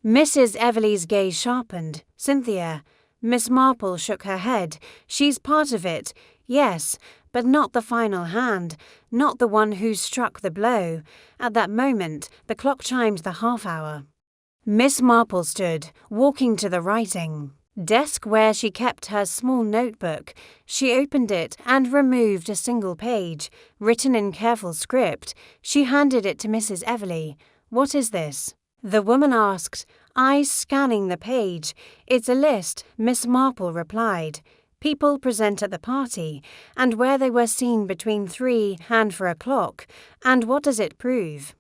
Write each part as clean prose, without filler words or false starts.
Mrs. Everleigh's gaze sharpened. Cynthia. Miss Marple shook her head. She's part of it, yes, but not the final hand, not the one who struck the blow. At that moment, the clock chimed the half-hour. Miss Marple stood, walking to the writing desk where she kept her small notebook. She opened it and removed a single page, written in careful script. She handed it to Mrs. Everleigh. "What is this?" the woman asked, eyes scanning the page. "It's a list," Miss Marple replied. "People present at the party, and where they were seen between 3 and 4 o'clock. And what does it prove?"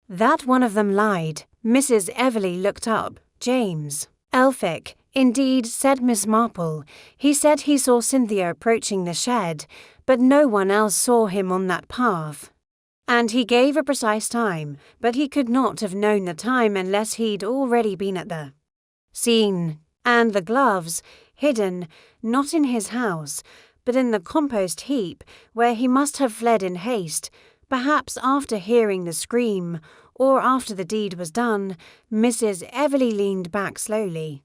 That one of them lied. Mrs. Everleigh looked up. "James Elphick." "Indeed," said Miss Marple. "He said he saw Cynthia approaching the shed, but no one else saw him on that path. And he gave a precise time, but he could not have known the time unless he'd already been at the scene. And the gloves, hidden, not in his house, but in the compost heap, where he must have fled in haste, perhaps after hearing the scream, or after the deed was done." Mrs. Everleigh leaned back slowly.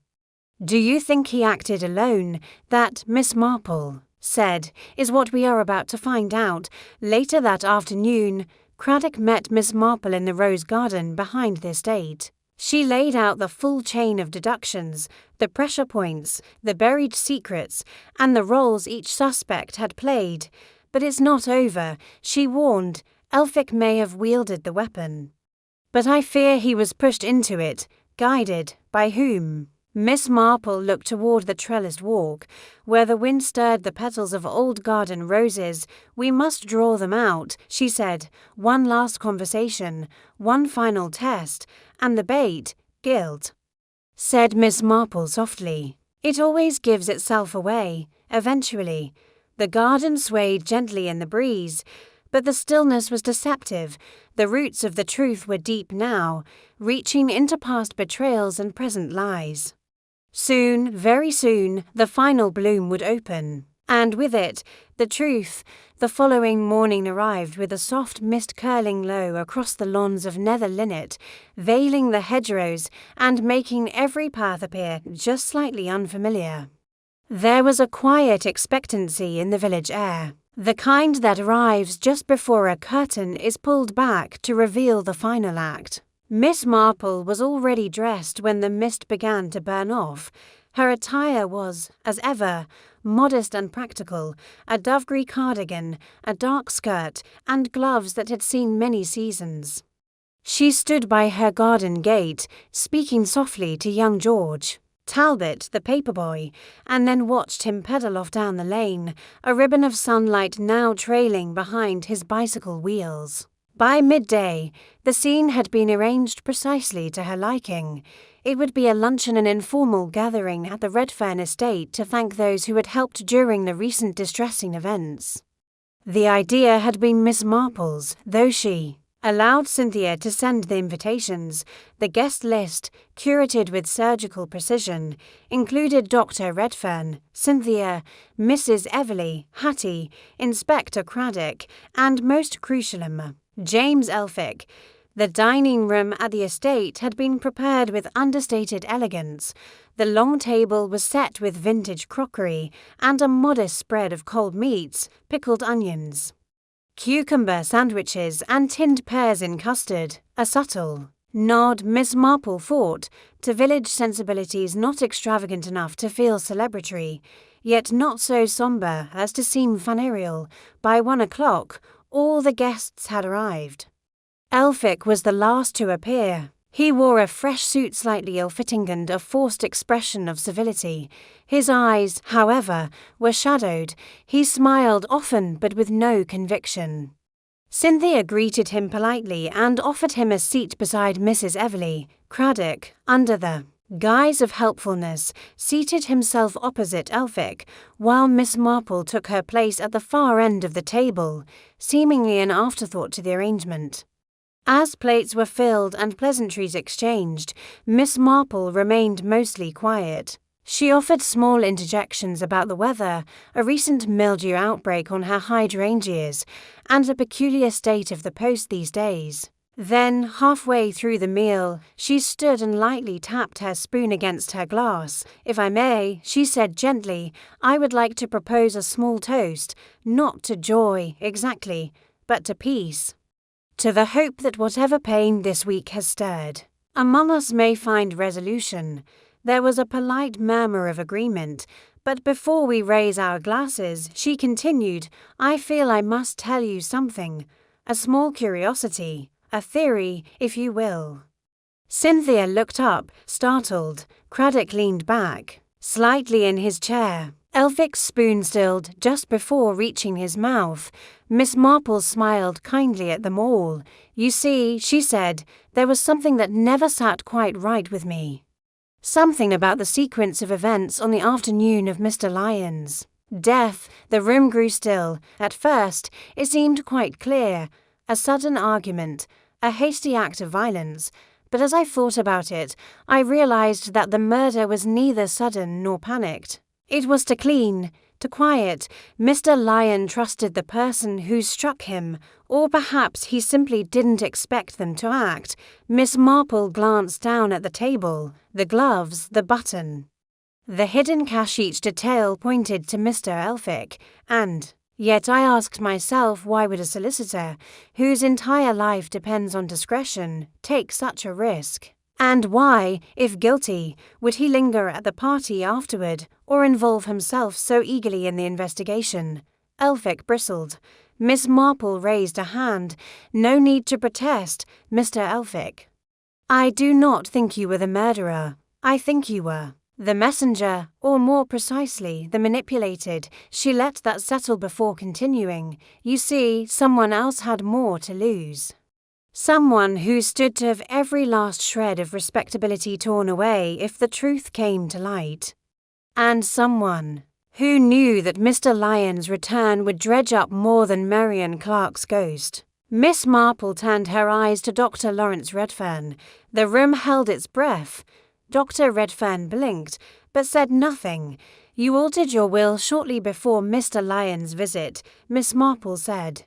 "Do you think he acted alone?" "That," Miss Marple said, "is what we are about to find out." Later that afternoon, Craddock met Miss Marple in the rose garden behind the estate. She laid out the full chain of deductions, the pressure points, the buried secrets, and the roles each suspect had played. "But it's not over," she warned. "Elphick may have wielded the weapon, but I fear he was pushed into it. Guided by whom?" Miss Marple looked toward the trellised walk, where the wind stirred the petals of old garden roses. "We must draw them out," she said. "One last conversation, one final test, and the bait, guilt," said Miss Marple softly. "It always gives itself away, eventually." The garden swayed gently in the breeze, but the stillness was deceptive. The roots of the truth were deep now, reaching into past betrayals and present lies. Soon, very soon, the final bloom would open, and with it, the truth. The following morning arrived with a soft mist curling low across the lawns of nether linnet, veiling the hedgerows and making every path appear just slightly unfamiliar. There was a quiet expectancy in the village air, the kind that arrives just before a curtain is pulled back to reveal the final act. Miss Marple was already dressed when the mist began to burn off. Her attire was, as ever, modest and practical, a dove-green cardigan, a dark skirt, and gloves that had seen many seasons. She stood by her garden gate, speaking softly to young George Talbot, the paper-boy, and then watched him pedal off down the lane, a ribbon of sunlight now trailing behind his bicycle wheels. By midday, the scene had been arranged precisely to her liking. It would be a luncheon and informal gathering at the Redfern estate to thank those who had helped during the recent distressing events. The idea had been Miss Marple's, though she allowed Cynthia to send the invitations. The guest list, curated with surgical precision, included Dr. Redfern, Cynthia, Mrs. Everleigh, Hattie, Inspector Craddock, and most crucialum, James Elphick. The dining room at the estate had been prepared with understated elegance. The long table was set with vintage crockery and a modest spread of cold meats, pickled onions, cucumber sandwiches, and tinned pears in custard, a subtle nod, Miss Marple thought, to village sensibilities not extravagant enough to feel celebratory, yet not so sombre as to seem funereal. By 1 o'clock, all the guests had arrived. Elphick was the last to appear. He wore a fresh suit slightly ill-fitting and a forced expression of civility. His eyes, however, were shadowed. He smiled often but with no conviction. Cynthia greeted him politely and offered him a seat beside Mrs. Everleigh. Craddock, under the guise of helpfulness, seated himself opposite Elphick, while Miss Marple took her place at the far end of the table, seemingly an afterthought to the arrangement. As plates were filled and pleasantries exchanged, Miss Marple remained mostly quiet. She offered small interjections about the weather, a recent mildew outbreak on her hydrangeas, and the peculiar state of the post these days. Then, halfway through the meal, she stood and lightly tapped her spoon against her glass. "If I may," she said gently, "I would like to propose a small toast, not to joy, exactly, but to peace. To the hope that whatever pain this week has stirred, among us may find resolution." There was a polite murmur of agreement, but before we raise our glasses, she continued, "I feel I must tell you something, a small curiosity. A theory, if you will." Cynthia looked up, startled. Craddock leaned back, slightly in his chair. Elphick's spoon stilled just before reaching his mouth. Miss Marple smiled kindly at them all. "You see," she said, "there was something that never sat quite right with me. Something about the sequence of events on the afternoon of Mr. Lyon's death." The room grew still. At first, it seemed quite clear. A sudden argument, a hasty act of violence, but as I thought about it, I realized that the murder was neither sudden nor panicked. It was to clean, to quiet. Mr. Lyon trusted the person who struck him, or perhaps he simply didn't expect them to act. Miss Marple glanced down at the table, the gloves, the button. The hidden cash each detail pointed to Mr. Elphick, and yet I asked myself, why would a solicitor, whose entire life depends on discretion, take such a risk? And why, if guilty, would he linger at the party afterward, or involve himself so eagerly in the investigation? Elphick bristled. Miss Marple raised a hand. "No need to protest, Mr. Elphick. I do not think you were the murderer. I think you were the messenger, or more precisely, the manipulated." She let that settle before continuing. "You see, someone else had more to lose. Someone who stood to have every last shred of respectability torn away if the truth came to light. And someone who knew that Mr. Lyon's return would dredge up more than Marian Clark's ghost." Miss Marple turned her eyes to Dr. Lawrence Redfern. The room held its breath. Dr. Redfern blinked, but said nothing. "You altered your will shortly before Mr. Lyon's visit," Miss Marple said,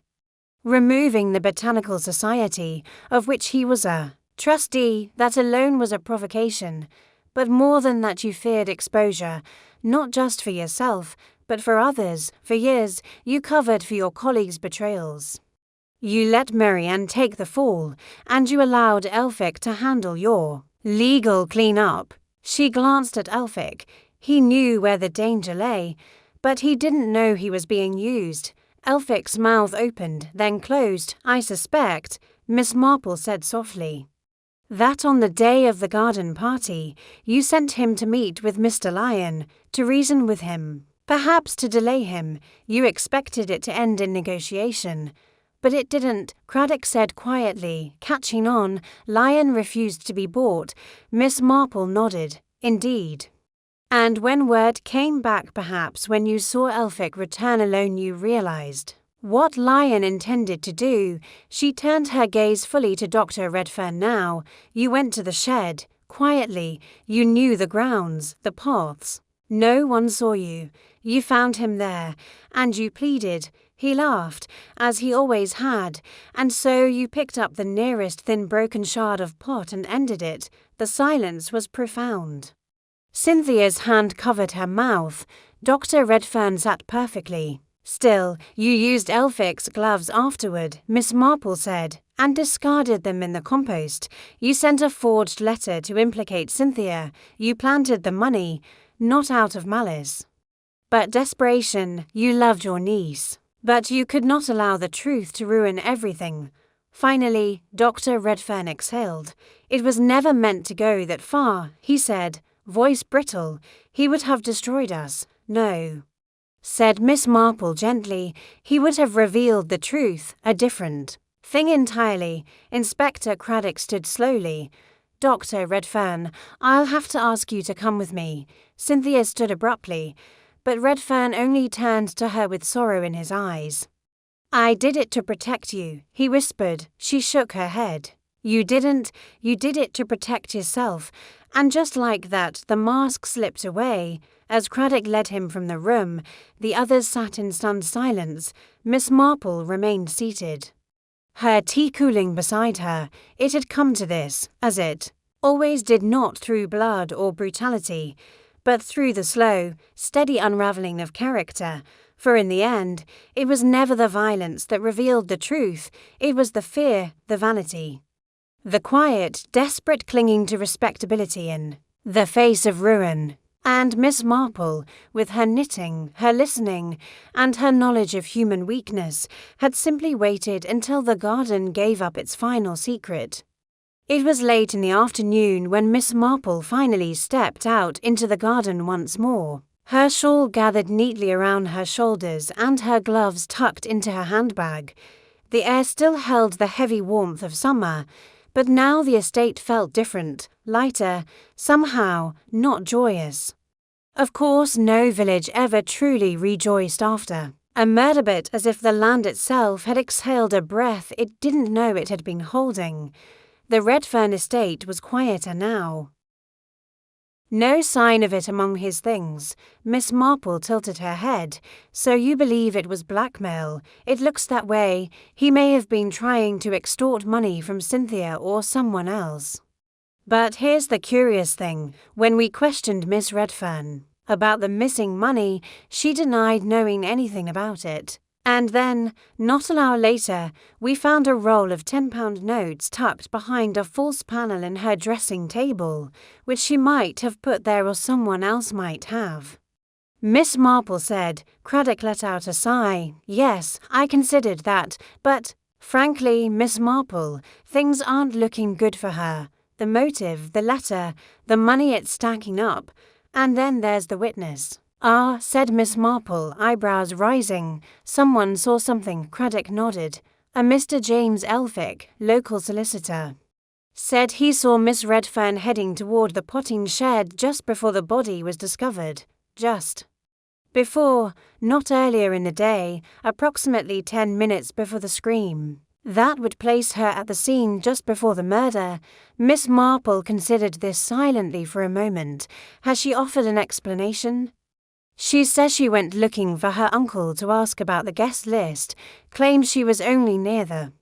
"removing the Botanical Society, of which he was a trustee. That alone was a provocation, but more than that you feared exposure, not just for yourself, but for others. For years, you covered for your colleagues' betrayals. You let Marianne take the fall, and you allowed Elphick to handle your legal clean-up." She glanced at Elphick. He knew where the danger lay, but he didn't know he was being used. Elphick's mouth opened, then closed. "I suspect," Miss Marple said softly, "that on the day of the garden party, you sent him to meet with Mr. Lyon, to reason with him, perhaps to delay him. You expected it to end in negotiation. But it didn't," Craddock said quietly, catching on. "Lyon refused to be bought." Miss Marple nodded. "Indeed. And when word came back, perhaps when you saw Elphick return alone, you realized what Lyon intended to do." She turned her gaze fully to Dr. Redfern now. "You went to the shed, quietly. You knew the grounds, the paths. No one saw you. You found him there, and you pleaded. He laughed, as he always had, and so you picked up the nearest thin broken shard of pot and ended it." The silence was profound. Cynthia's hand covered her mouth. Dr. Redfern sat perfectly still. "You used Elphick's gloves afterward," Miss Marple said, "and discarded them in the compost. You sent a forged letter to implicate Cynthia. You planted the money, not out of malice, but desperation. You loved your niece, but you could not allow the truth to ruin everything." Finally, Dr. Redfern exhaled. "It was never meant to go that far," he said, voice brittle. "He would have destroyed us." "No," said Miss Marple gently. "He would have revealed the truth, a different thing entirely." Inspector Craddock stood slowly. "Dr. Redfern, I'll have to ask you to come with me." Cynthia stood abruptly, but Redfern only turned to her with sorrow in his eyes. "I did it to protect you," he whispered. She shook her head. You did it to protect yourself." And just like that, the mask slipped away. As Craddock led him from the room, the others sat in stunned silence. Miss Marple remained seated, her tea cooling beside her. It had come to this, as it always did, not through blood or brutality, but through the slow, steady unravelling of character, for in the end, it was never the violence that revealed the truth, it was the fear, the vanity. The quiet, desperate clinging to respectability in the face of ruin. And Miss Marple, with her knitting, her listening, and her knowledge of human weakness, had simply waited until the garden gave up its final secret. It was late in the afternoon when Miss Marple finally stepped out into the garden once more, her shawl gathered neatly around her shoulders and her gloves tucked into her handbag. The air still held the heavy warmth of summer, but now the estate felt different, lighter, somehow not joyous. Of course, no village ever truly rejoiced after a murder, but as if the land itself had exhaled a breath it didn't know it had been holding. The Redfern estate was quieter now. No sign of it among his things. Miss Marple tilted her head. So you believe it was blackmail? It looks that way. He may have been trying to extort money from Cynthia or someone else. But here's the curious thing. When we questioned Miss Redfern about the missing money, she denied knowing anything about it. And then, not an hour later, we found a roll of £10 notes tucked behind a false panel in her dressing table, which she might have put there or someone else might have. Miss Marple said. Craddock let out a sigh. Yes, I considered that, but, frankly, Miss Marple, things aren't looking good for her. The motive, the letter, the money, it's stacking up. And then there's the witness. Ah, said Miss Marple, eyebrows rising. Someone saw something. Craddock nodded. A Mr. James Elphick, local solicitor, said he saw Miss Redfern heading toward the potting shed just before the body was discovered. Just before, not earlier in the day, approximately 10 minutes before the scream. That would place her at the scene just before the murder. Miss Marple considered this silently for a moment. Has she offered an explanation? She says she went looking for her uncle to ask about the guest list, claims she was only near the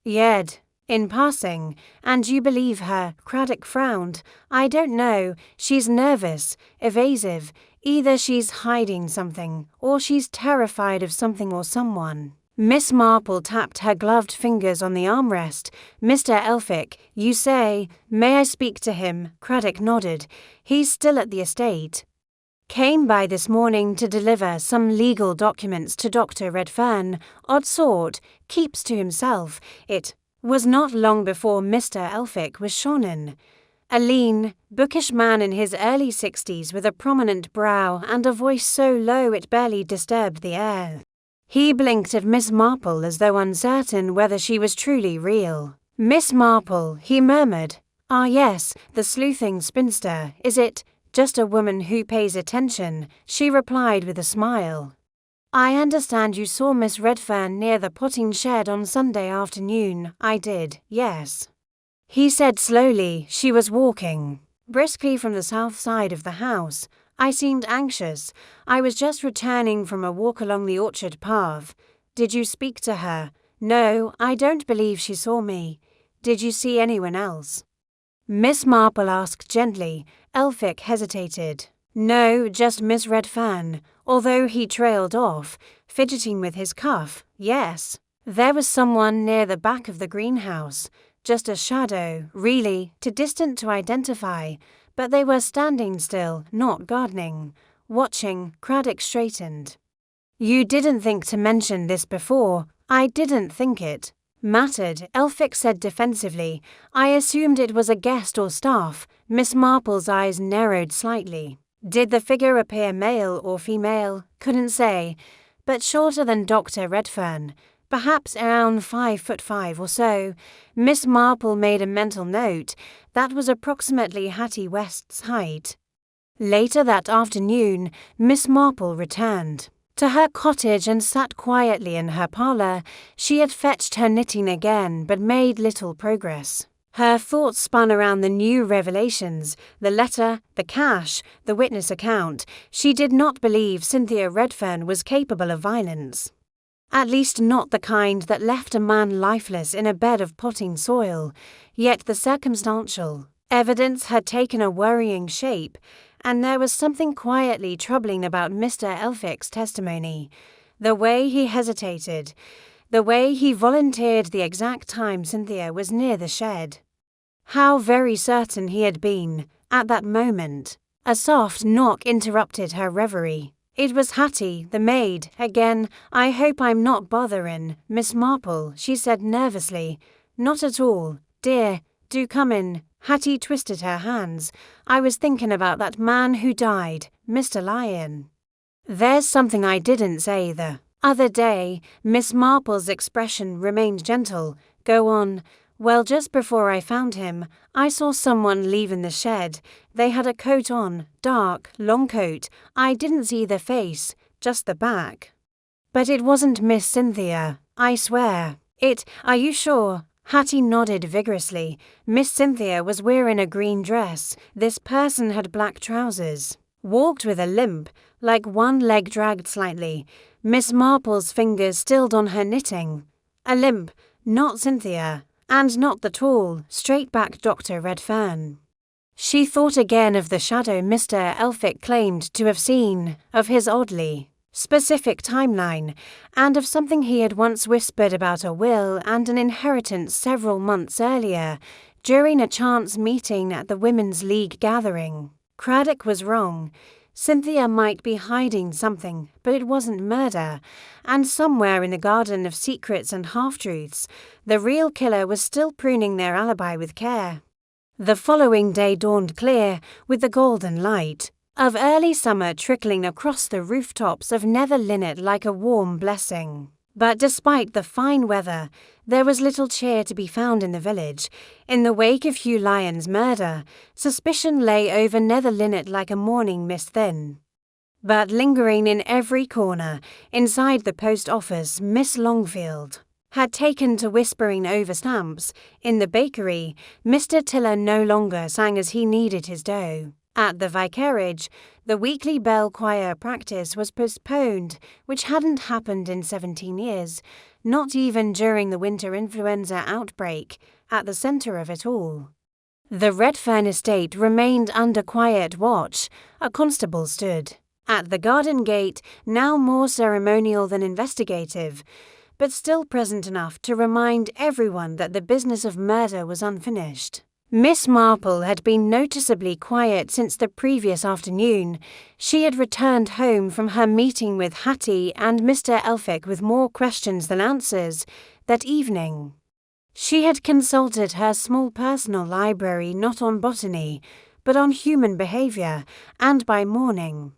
yard in passing, and you believe her? Craddock frowned. I don't know, she's nervous, evasive, either she's hiding something, or she's terrified of something or someone. Miss Marple tapped her gloved fingers on the armrest. Mr. Elphick, you say, may I speak to him? Craddock nodded. He's still at the estate. Came by this morning to deliver some legal documents to Dr. Redfern. Odd sort, keeps to himself. It was not long before Mr. Elphick was shone in. A lean, bookish man in his early 60s with a prominent brow and a voice so low it barely disturbed the air. He blinked at Miss Marple as though uncertain whether she was truly real. Miss Marple, he murmured. Ah yes, the sleuthing spinster, is it? Just a woman who pays attention, she replied with a smile. I understand you saw Miss Redfern near the potting shed on Sunday afternoon. I did, yes. He said slowly. She was walking briskly from the south side of the house. I seemed anxious. I was just returning from a walk along the orchard path. Did you speak to her? No, I don't believe she saw me. Did you see anyone else? Miss Marple asked gently. Elphick hesitated. No, just Miss Redfern, although he trailed off, fidgeting with his cuff. Yes. There was someone near the back of the greenhouse, just a shadow, really, too distant to identify, but they were standing still, not gardening, watching. Craddock straightened. You didn't think to mention this before. I didn't think it mattered, Elphick said defensively. I assumed it was a guest or staff. Miss Marple's eyes narrowed slightly. Did the figure appear male or female? Couldn't say, but shorter than Dr. Redfern, perhaps around 5'5" or so. Miss Marple made a mental note. That was approximately Hattie West's height. Later that afternoon, Miss Marple returned to her cottage and sat quietly in her parlour. She had fetched her knitting again, but made little progress. Her thoughts spun around the new revelations, the letter, the cash, the witness account. She did not believe Cynthia Redfern was capable of violence. At least not the kind that left a man lifeless in a bed of potting soil, yet the circumstantial evidence had taken a worrying shape, and there was something quietly troubling about Mr. Elphick's testimony. The way he hesitated, the way he volunteered the exact time Cynthia was near the shed. How very certain he had been, at that moment. A soft knock interrupted her reverie. It was Hattie, the maid, again. "I hope I'm not bothering, Miss Marple," she said nervously. "Not at all, dear. Do come in." Hattie twisted her hands. "I was thinking about that man who died, Mr. Lyon." "There's something I didn't say the other day." Miss Marple's expression remained gentle. "Go on." "Well, just before I found him, I saw someone leaving the shed. They had a coat on, dark, long coat. I didn't see the face, just the back. But it wasn't Miss Cynthia, I swear." Are you sure?" Hattie nodded vigorously. "Miss Cynthia was wearing a green dress. This person had black trousers. Walked with a limp, like one leg dragged slightly." Miss Marple's fingers stilled on her knitting. "A limp, not Cynthia. And not the tall, straight-backed Dr. Redfern." She thought again of the shadow Mr. Elphick claimed to have seen, of his oddly specific timeline, and of something he had once whispered about a will and an inheritance several months earlier, during a chance meeting at the Women's League gathering. Craddock was wrong. Cynthia might be hiding something, but it wasn't murder, and somewhere in the garden of secrets and half-truths, the real killer was still pruning their alibi with care. The following day dawned clear, with the golden light of early summer trickling across the rooftops of Nether Linnet like a warm blessing. But despite the fine weather, there was little cheer to be found in the village. In the wake of Hugh Lyon's murder, suspicion lay over Nether Linnet like a morning mist thin. But lingering in every corner, inside the post office, Miss Longfield had taken to whispering over stamps. In the bakery, Mr. Tiller no longer sang as he kneaded his dough. At the vicarage, the weekly bell choir practice was postponed, which hadn't happened in 17 years, not even during the winter influenza outbreak, at the centre of it all. The Redfern estate remained under quiet watch. A constable stood at the garden gate, now more ceremonial than investigative, but still present enough to remind everyone that the business of murder was unfinished. Miss Marple had been noticeably quiet since the previous afternoon. She had returned home from her meeting with Hattie and Mr. Elphick with more questions than answers that evening. She had consulted her small personal library not on botany, but on human behaviour, and by morning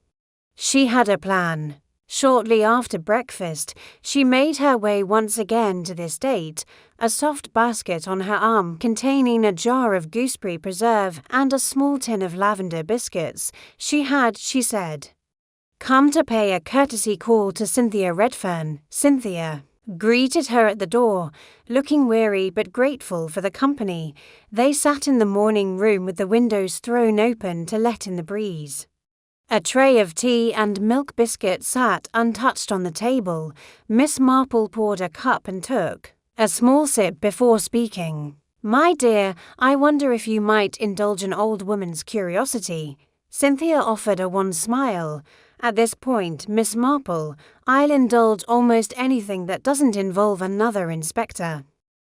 she had a plan. Shortly after breakfast, she made her way once again to the estate, a soft basket on her arm containing a jar of gooseberry preserve and a small tin of lavender biscuits. She had, she said, come to pay a courtesy call to Cynthia Redfern. Cynthia greeted her at the door, looking weary but grateful for the company. They sat in the morning room with the windows thrown open to let in the breeze. A tray of tea and milk biscuits sat untouched on the table. Miss Marple poured a cup and took a small sip before speaking. "My dear, I wonder if you might indulge an old woman's curiosity." Cynthia offered a wan smile. At this point, Miss Marple, "I'll indulge almost anything that doesn't involve another inspector."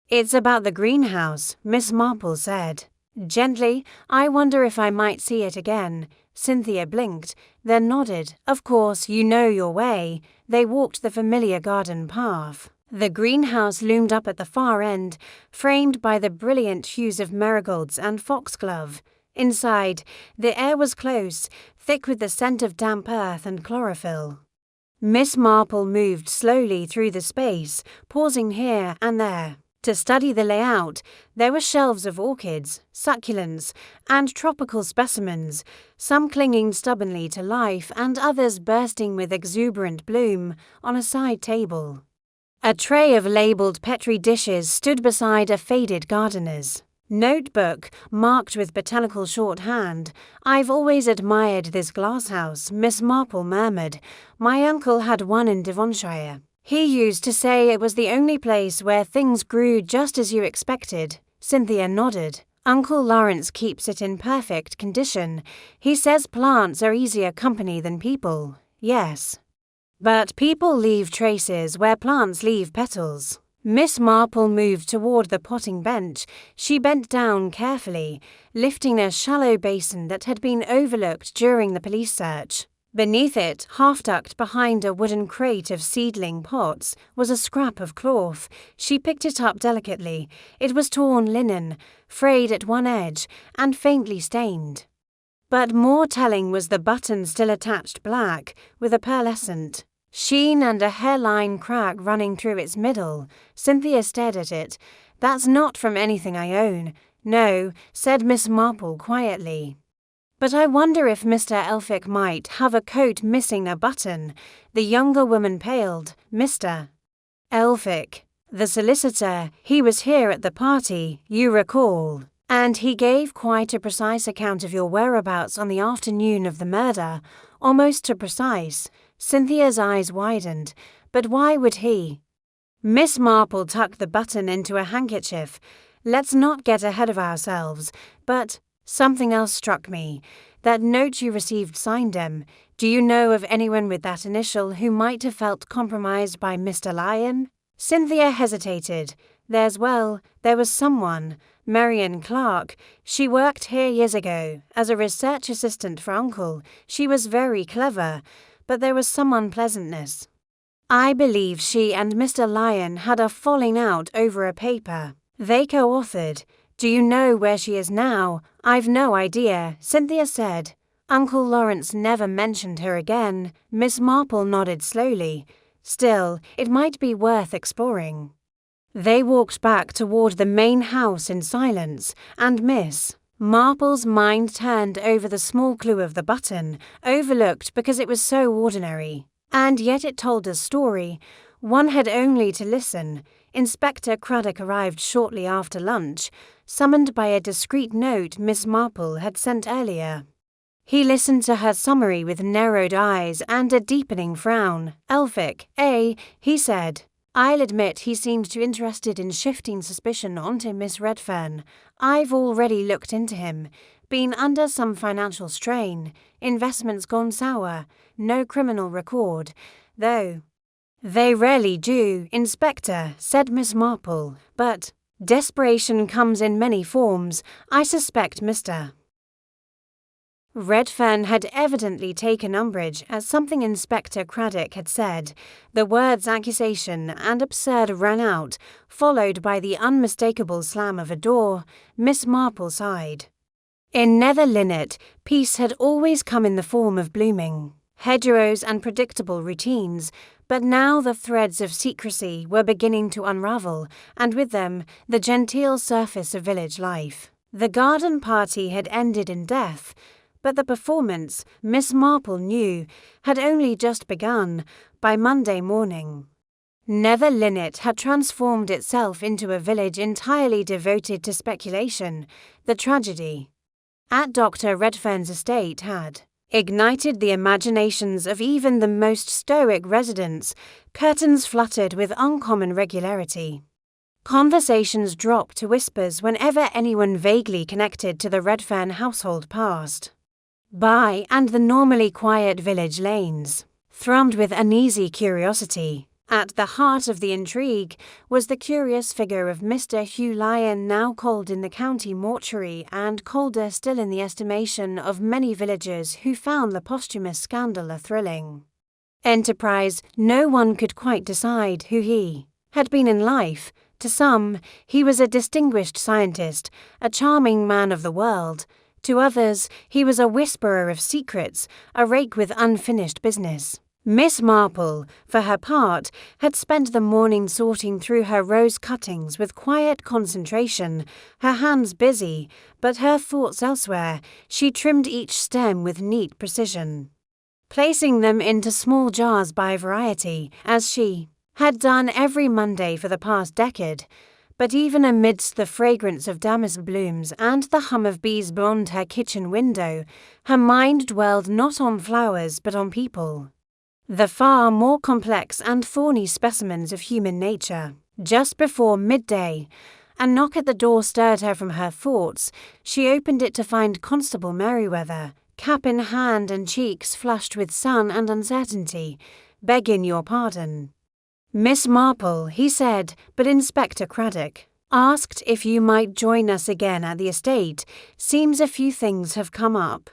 "It's about the greenhouse," Miss Marple said gently. "I wonder if I might see it again." Cynthia blinked, then nodded. "Of course, you know your way." They walked the familiar garden path. The greenhouse loomed up at the far end, framed by the brilliant hues of marigolds and foxglove. Inside, the air was close, thick with the scent of damp earth and chlorophyll. Miss Marple moved slowly through the space, pausing here and there to study the layout. There were shelves of orchids, succulents, and tropical specimens, some clinging stubbornly to life and others bursting with exuberant bloom, on a side table. A tray of labelled Petri dishes stood beside a faded gardener's notebook, marked with botanical shorthand. "I've always admired this glasshouse," Miss Marple murmured. "My uncle had one in Devonshire. He used to say it was the only place where things grew just as you expected. Cynthia nodded. Uncle Lawrence keeps it in perfect condition. He says plants are easier company than people. Yes. But people leave traces where plants leave petals. Miss Marple moved toward the potting bench. She bent down carefully, lifting a shallow basin that had been overlooked during the police search. Beneath it, half-tucked behind a wooden crate of seedling pots, was a scrap of cloth. She picked it up delicately. It was torn linen, frayed at one edge, and faintly stained. But more telling was the button still attached black, with a pearlescent sheen and a hairline crack running through its middle. Cynthia stared at it. "That's not from anything I own." "No," said Miss Marple quietly. "But I wonder if Mr. Elphick might have a coat missing a button." The younger woman paled. "Mr. Elphick, the solicitor, he was here at the party, you recall. And he gave quite a precise account of your whereabouts on the afternoon of the murder. Almost too precise." Cynthia's eyes widened. "But why would he?" Miss Marple tucked the button into a handkerchief. "Let's not get ahead of ourselves. But something else struck me. That note you received signed M. Do you know of anyone with that initial who might have felt compromised by Mr. Lyon?" Cynthia hesitated. There was someone. Marian Clark. She worked here years ago, as a research assistant for Uncle. She was very clever, but there was some unpleasantness. I believe she and Mr. Lyon had a falling out over a paper they co-authored. Do you know where she is now? I've no idea, Cynthia said. Uncle Lawrence never mentioned her again. Miss Marple nodded slowly. Still, it might be worth exploring. They walked back toward the main house in silence, and Miss Marple's mind turned over the small clue of the button, overlooked because it was so ordinary. And yet it told a story. One had only to listen. Inspector Craddock arrived shortly after lunch, summoned by a discreet note Miss Marple had sent earlier. He listened to her summary with narrowed eyes and a deepening frown. "Elphick, he said. I'll admit he seemed too interested in shifting suspicion onto Miss Redfern. I've already looked into him. Been under some financial strain. Investments gone sour. No criminal record. Though they rarely do, Inspector," said Miss Marple. "But desperation comes in many forms. I suspect Mr. Redfern had evidently taken umbrage at something Inspector Craddock had said. The words accusation and absurd rang out, followed by the unmistakable slam of a door. Miss Marple sighed. In Nether Linnet, peace had always come in the form of blooming hedgerows and predictable routines, but now the threads of secrecy were beginning to unravel, and with them the genteel surface of village life. The garden party had ended in death, but the performance, Miss Marple knew, had only just begun. By Monday morning, Nether Linnet had transformed itself into a village entirely devoted to speculation. The tragedy at Dr. Redfern's estate had ignited the imaginations of even the most stoic residents. Curtains fluttered with uncommon regularity. Conversations dropped to whispers whenever anyone vaguely connected to the Redfern household passed by, and the normally quiet village lanes thrummed with uneasy curiosity. At the heart of the intrigue was the curious figure of Mr. Hugh Lyon, now cold in the county mortuary and colder still in the estimation of many villagers who found the posthumous scandal a thrilling enterprise. No one could quite decide who he had been in life. To some, he was a distinguished scientist, a charming man of the world. To others, he was a whisperer of secrets, a rake with unfinished business. Miss Marple, for her part, had spent the morning sorting through her rose cuttings with quiet concentration, her hands busy, but her thoughts elsewhere. She trimmed each stem with neat precision, placing them into small jars by variety, as she had done every Monday for the past decade. But even amidst the fragrance of damask blooms and the hum of bees beyond her kitchen window, her mind dwelled not on flowers but on people. The far more complex and thorny specimens of human nature. Just before midday, a knock at the door stirred her from her thoughts. She opened it to find Constable Merriweather, cap in hand and cheeks flushed with sun and uncertainty. "Begging your pardon." "Miss Marple," he said, but Inspector Craddock asked if you might join us again at the estate. "Seems a few things have come up."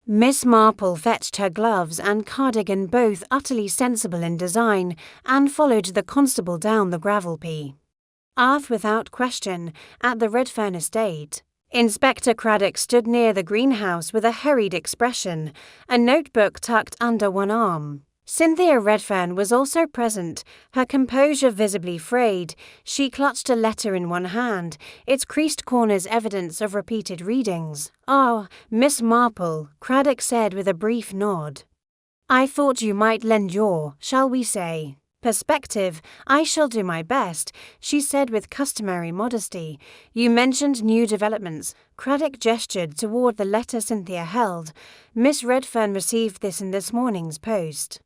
Miss Marple fetched her gloves and cardigan, both utterly sensible in design, and followed the constable down the gravel path without question, at the Redfern estate. Inspector Craddock stood near the greenhouse with a hurried expression, a notebook tucked under one arm. Cynthia Redfern was also present, her composure visibly frayed. She clutched a letter in one hand, its creased corners evidence of repeated readings. "Ah, Miss Marple," Craddock said with a brief nod. "I thought you might lend your, shall we say, perspective." "I shall do my best," she said with customary modesty. "You mentioned new developments." Craddock gestured toward the letter Cynthia held. "Miss Redfern received this in this morning's post.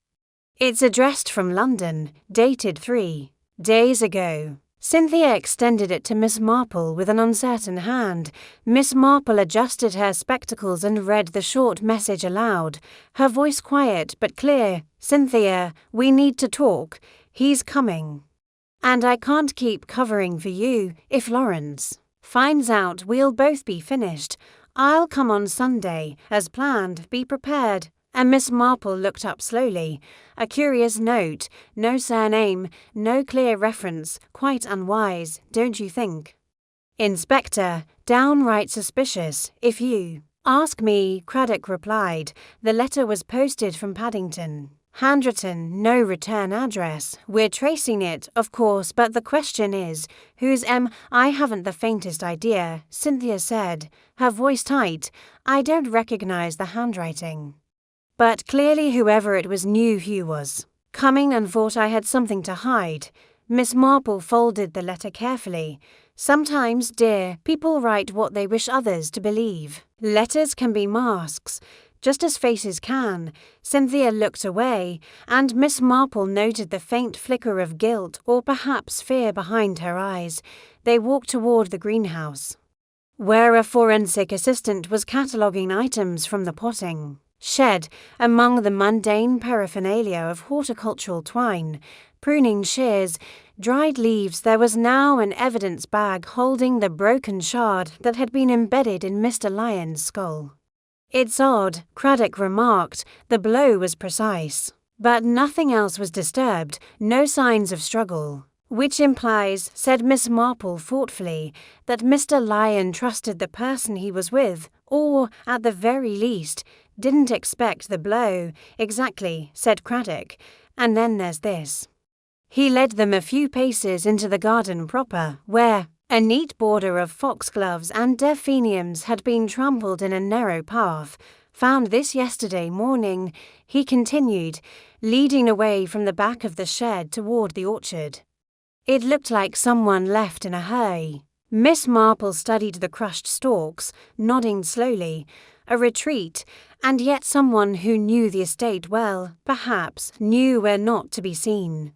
It's addressed from London, dated 3 days ago." Cynthia extended it to Miss Marple with an uncertain hand. Miss Marple adjusted her spectacles and read the short message aloud, her voice quiet but clear. "Cynthia, we need to talk. He's coming. And I can't keep covering for you. If Lawrence finds out, we'll both be finished. I'll come on Sunday, as planned. Be prepared." And Miss Marple looked up slowly. A curious note, no surname, no clear reference, quite unwise, don't you think? "Inspector, downright suspicious, if you ask me," Craddock replied. The letter was posted from Paddington. Handwritten, no return address. "We're tracing it, of course, but the question is, who's I haven't the faintest idea," Cynthia said, her voice tight. "I don't recognize the handwriting. But clearly whoever it was knew who was coming and thought I had something to hide." Miss Marple folded the letter carefully. "Sometimes, dear, people write what they wish others to believe. Letters can be masks, just as faces can." Cynthia looked away, and Miss Marple noted the faint flicker of guilt or perhaps fear behind her eyes. They walked toward the greenhouse, where a forensic assistant was cataloguing items from the potting shed. Among the mundane paraphernalia of horticultural twine, pruning shears, dried leaves, there was now an evidence bag holding the broken shard that had been embedded in Mr. Lyon's skull. "It's odd," Craddock remarked. "The blow was precise, but nothing else was disturbed, no signs of struggle." "Which implies," said Miss Marple thoughtfully, "that Mr. Lyon trusted the person he was with, or, at the very least, didn't expect the blow." "Exactly," said Craddock. "And then there's this." He led them a few paces into the garden proper, where a neat border of foxgloves and delphiniums had been trampled in a narrow path. "Found this yesterday morning," he continued, leading away from the back of the shed toward the orchard. "It looked like someone left in a hurry." Miss Marple studied the crushed stalks, nodding slowly. A retreat, and yet someone who knew the estate well, perhaps, knew where not to be seen.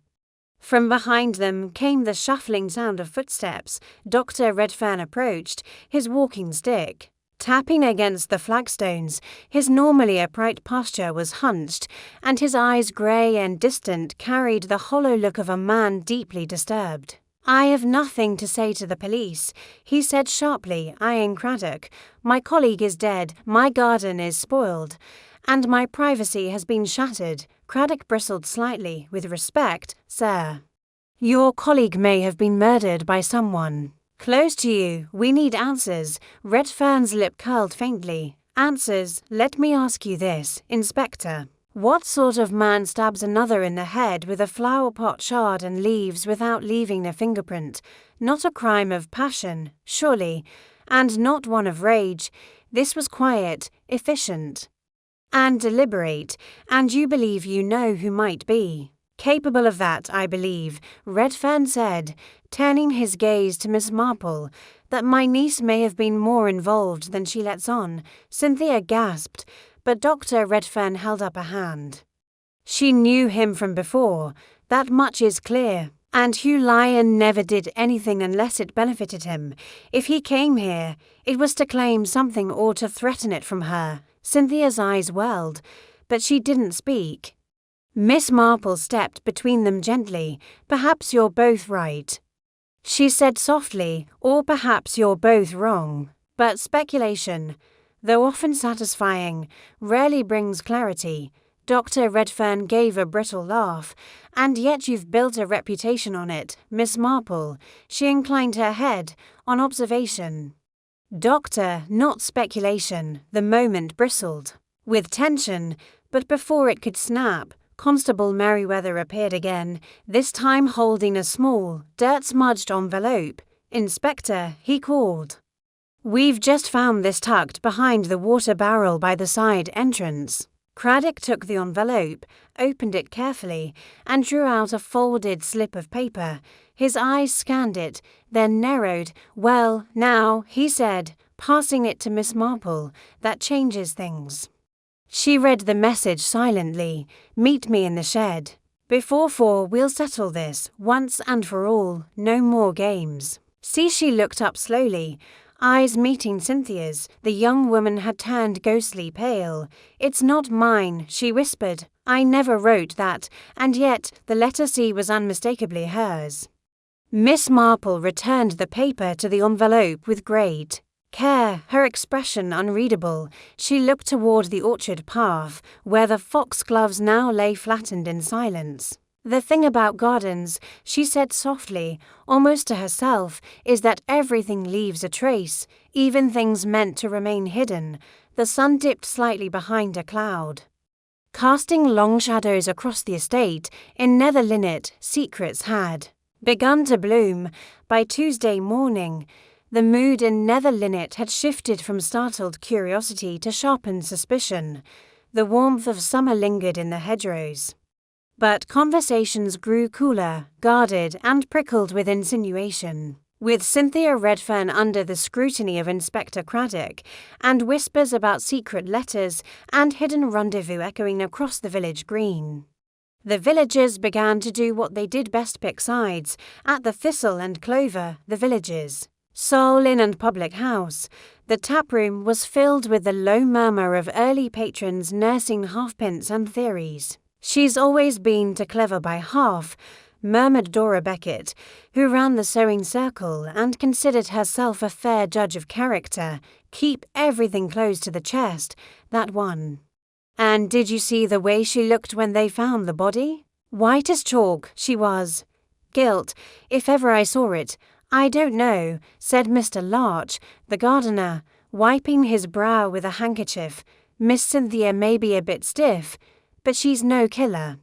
From behind them came the shuffling sound of footsteps. Dr. Redfern approached, his walking stick tapping against the flagstones. His normally upright posture was hunched, and his eyes, grey and distant, carried the hollow look of a man deeply disturbed. "I have nothing to say to the police," he said sharply, eyeing Craddock. "My colleague is dead, my garden is spoiled, and my privacy has been shattered." Craddock bristled slightly. "With respect, sir, your colleague may have been murdered by someone close to you. We need answers." Redfern's lip curled faintly. "Answers? Let me ask you this, Inspector. What sort of man stabs another in the head with a flower pot shard and leaves without leaving a fingerprint? Not a crime of passion, surely, and not one of rage. This was quiet, efficient, and deliberate, and you believe you know who might be capable of that." "I believe," Redfern said, turning his gaze to Miss Marple, "that my niece may have been more involved than she lets on." Cynthia gasped, but Dr. Redfern held up a hand. She knew him from before, that much is clear. And Hugh Lyon never did anything unless it benefited him. If he came here, it was to claim something or to threaten it from her. Cynthia's eyes welled, but she didn't speak. Miss Marple stepped between them gently. "Perhaps you're both right," she said softly, "or perhaps you're both wrong. But speculation, though often satisfying, rarely brings clarity." Dr. Redfern gave a brittle laugh. "And yet you've built a reputation on it, Miss Marple." She inclined her head, "on observation." "Doctor, not speculation." The moment bristled with tension, but before it could snap, Constable Merriweather appeared again, this time holding a small, dirt-smudged envelope. "Inspector," he called. "We've just found this tucked behind the water barrel by the side entrance." Craddock took the envelope, opened it carefully, and drew out a folded slip of paper. His eyes scanned it, then narrowed. "Well, now," he said, passing it to Miss Marple, "that changes things." She read the message silently. "Meet me in the shed. Before 4, we'll settle this, once and for all. No more games." See, she looked up slowly, eyes meeting Cynthia's. The young woman had turned ghostly pale. "It's not mine," she whispered. "I never wrote that," and yet the letter C was unmistakably hers. Miss Marple returned the paper to the envelope with great care, her expression unreadable. She looked toward the orchard path, where the foxgloves now lay flattened in silence. "The thing about gardens," she said softly, almost to herself, "is that everything leaves a trace, even things meant to remain hidden." The sun dipped slightly behind a cloud, casting long shadows across the estate. In Nether Linnet, secrets had begun to bloom. By Tuesday morning, the mood in Nether Linnet had shifted from startled curiosity to sharpened suspicion. The warmth of summer lingered in the hedgerows, but conversations grew cooler, guarded, and prickled with insinuation. With Cynthia Redfern under the scrutiny of Inspector Craddock, and whispers about secret letters and hidden rendezvous echoing across the village green, the villagers began to do what they did best: pick sides. At the Thistle and Clover, the village's sole inn and public house, the taproom was filled with the low murmur of early patrons nursing halfpence and theories. "She's always been too clever by half," murmured Dora Beckett, who ran the sewing circle and considered herself a fair judge of character. "Keep everything close to the chest, that one." "And did you see the way she looked when they found the body? White as chalk, she was. Guilt, if ever I saw it." "I don't know," said Mr. Larch, the gardener, wiping his brow with a handkerchief. "Miss Cynthia may be a bit stiff, but she's no killer.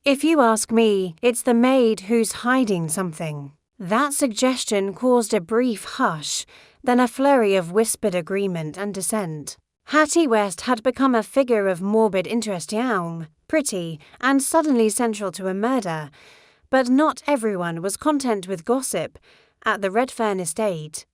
If you ask me, it's the maid who's hiding something." That suggestion caused a brief hush, then a flurry of whispered agreement and dissent. Hattie West had become a figure of morbid interest, young, pretty, and suddenly central to a murder. But not everyone was content with gossip at the Redfern estate.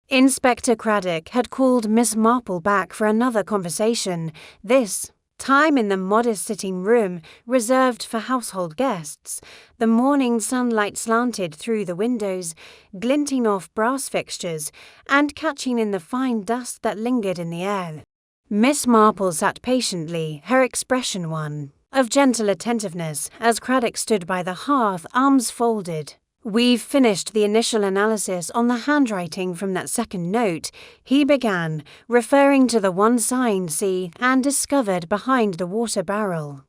Inspector Craddock had called Miss Marple back for another conversation, this time in the modest sitting room reserved for household guests. The morning sunlight slanted through the windows, glinting off brass fixtures and catching in the fine dust that lingered in the air. Miss Marple sat patiently, her expression one of gentle attentiveness, as Craddock stood by the hearth, arms folded. "We've finished the initial analysis on the handwriting from that second note," he began, referring to the one signed C and discovered behind the water barrel.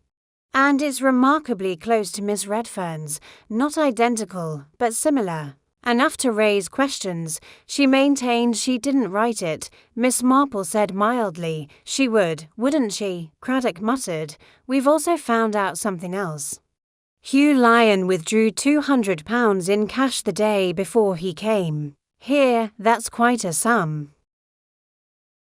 "And it's remarkably close to Miss Redfern's, not identical, but similar. Enough to raise questions." She maintained she didn't write it. Miss Marple said mildly, "She would, wouldn't she?" Craddock muttered, "We've also found out something else. Hugh Lyon withdrew £200 in cash the day before he came here. That's quite a sum.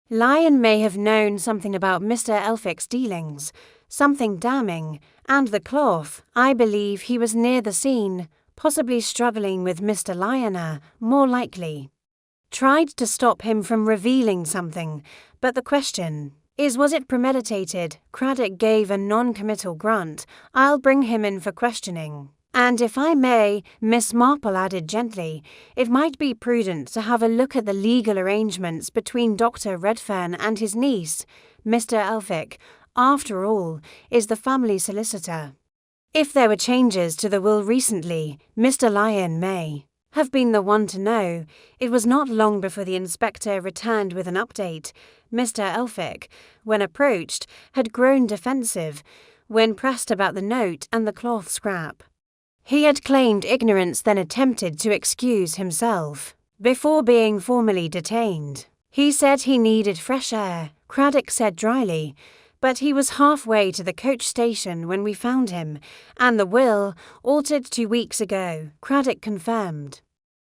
Lyon may have known something about Mr. Elphick's dealings, something damning, and the cloth. I believe he was near the scene, possibly struggling with Mr. Lyon, more likely. Tried to stop him from revealing something, but the question Was it premeditated? Craddock gave a non-committal grunt. I'll bring him in for questioning. And if I may, Miss Marple added gently, it might be prudent to have a look at the legal arrangements between Dr. Redfern and his niece. Mr. Elphick, after all, is the family solicitor. If there were changes to the will recently, Mr. Lyon may have been the one to know. It was not long before the inspector returned with an update. Mr. Elphick, when approached, had grown defensive when pressed about the note and the cloth scrap. He had claimed ignorance, then attempted to excuse himself before being formally detained. He said he needed fresh air, Craddock said dryly, but he was halfway to the coach station when we found him, and the will, altered 2 weeks ago, Craddock confirmed.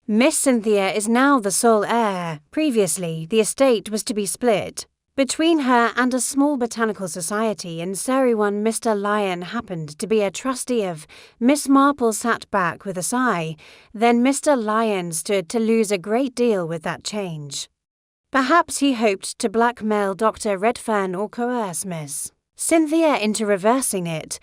Miss Cynthia is now the sole heir. Previously, the estate was to be split between her and a small botanical society in Surrey one Mr. Lyon happened to be a trustee of. Miss Marple sat back with a sigh. Then Mr. Lyon stood to lose a great deal with that change. Perhaps he hoped to blackmail Dr. Redfern or coerce Miss Cynthia into reversing it,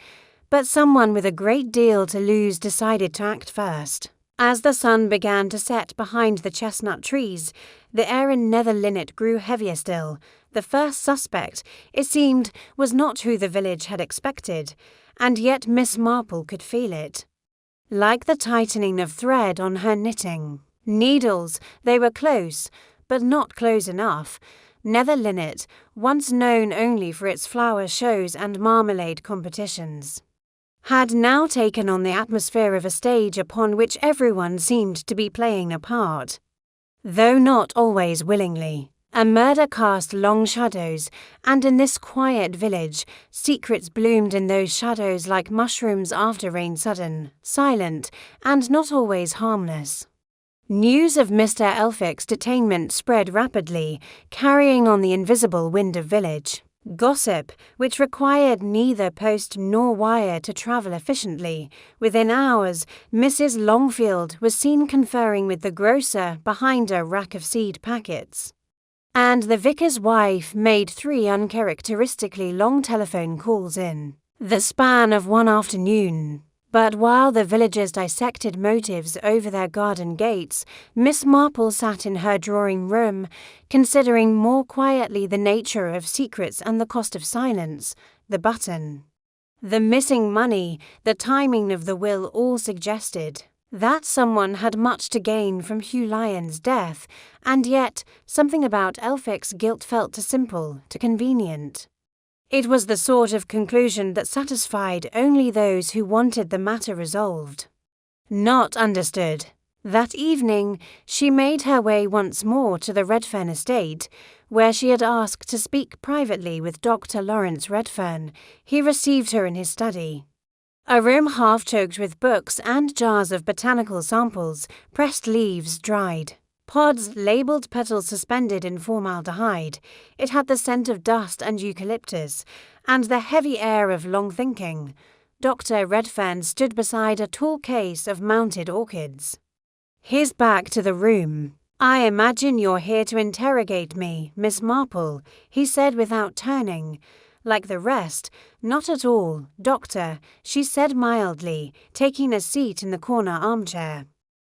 but someone with a great deal to lose decided to act first. As the sun began to set behind the chestnut trees, the air in Nether Linnet grew heavier still. The first suspect, it seemed, was not who the village had expected, and yet Miss Marple could feel it. Like the tightening of thread on her knitting needles, they were close, but not close enough. Nether Linnet, once known only for its flower shows and marmalade competitions, had now taken on the atmosphere of a stage upon which everyone seemed to be playing a part, though not always willingly. A murder cast long shadows, and in this quiet village, secrets bloomed in those shadows like mushrooms after rain, sudden, silent, and not always harmless. News of Mr. Elphick's detainment spread rapidly, carrying on the invisible wind of village gossip, which required neither post nor wire to travel efficiently. Within hours, Mrs. Longfield was seen conferring with the grocer behind a rack of seed packets, and the vicar's wife made 3 uncharacteristically long telephone calls in the span of one afternoon. But while the villagers dissected motives over their garden gates, Miss Marple sat in her drawing-room, considering more quietly the nature of secrets and the cost of silence. The button, the missing money, the timing of the will all suggested that someone had much to gain from Hugh Lyon's death, and yet something about Elphick's guilt felt too simple, too convenient. It was the sort of conclusion that satisfied only those who wanted the matter resolved. Not understood. That evening, she made her way once more to the Redfern estate, where she had asked to speak privately with Dr. Lawrence Redfern. He received her in his study, a room half choked with books and jars of botanical samples, pressed leaves dried, pods labelled, petals suspended in formaldehyde. It had the scent of dust and eucalyptus, and the heavy air of long thinking. Dr. Redfern stood beside a tall case of mounted orchids, his back to the room. "I imagine you're here to interrogate me, Miss Marple," he said without turning. "Like the rest, not at all, Doctor," she said mildly, taking a seat in the corner armchair.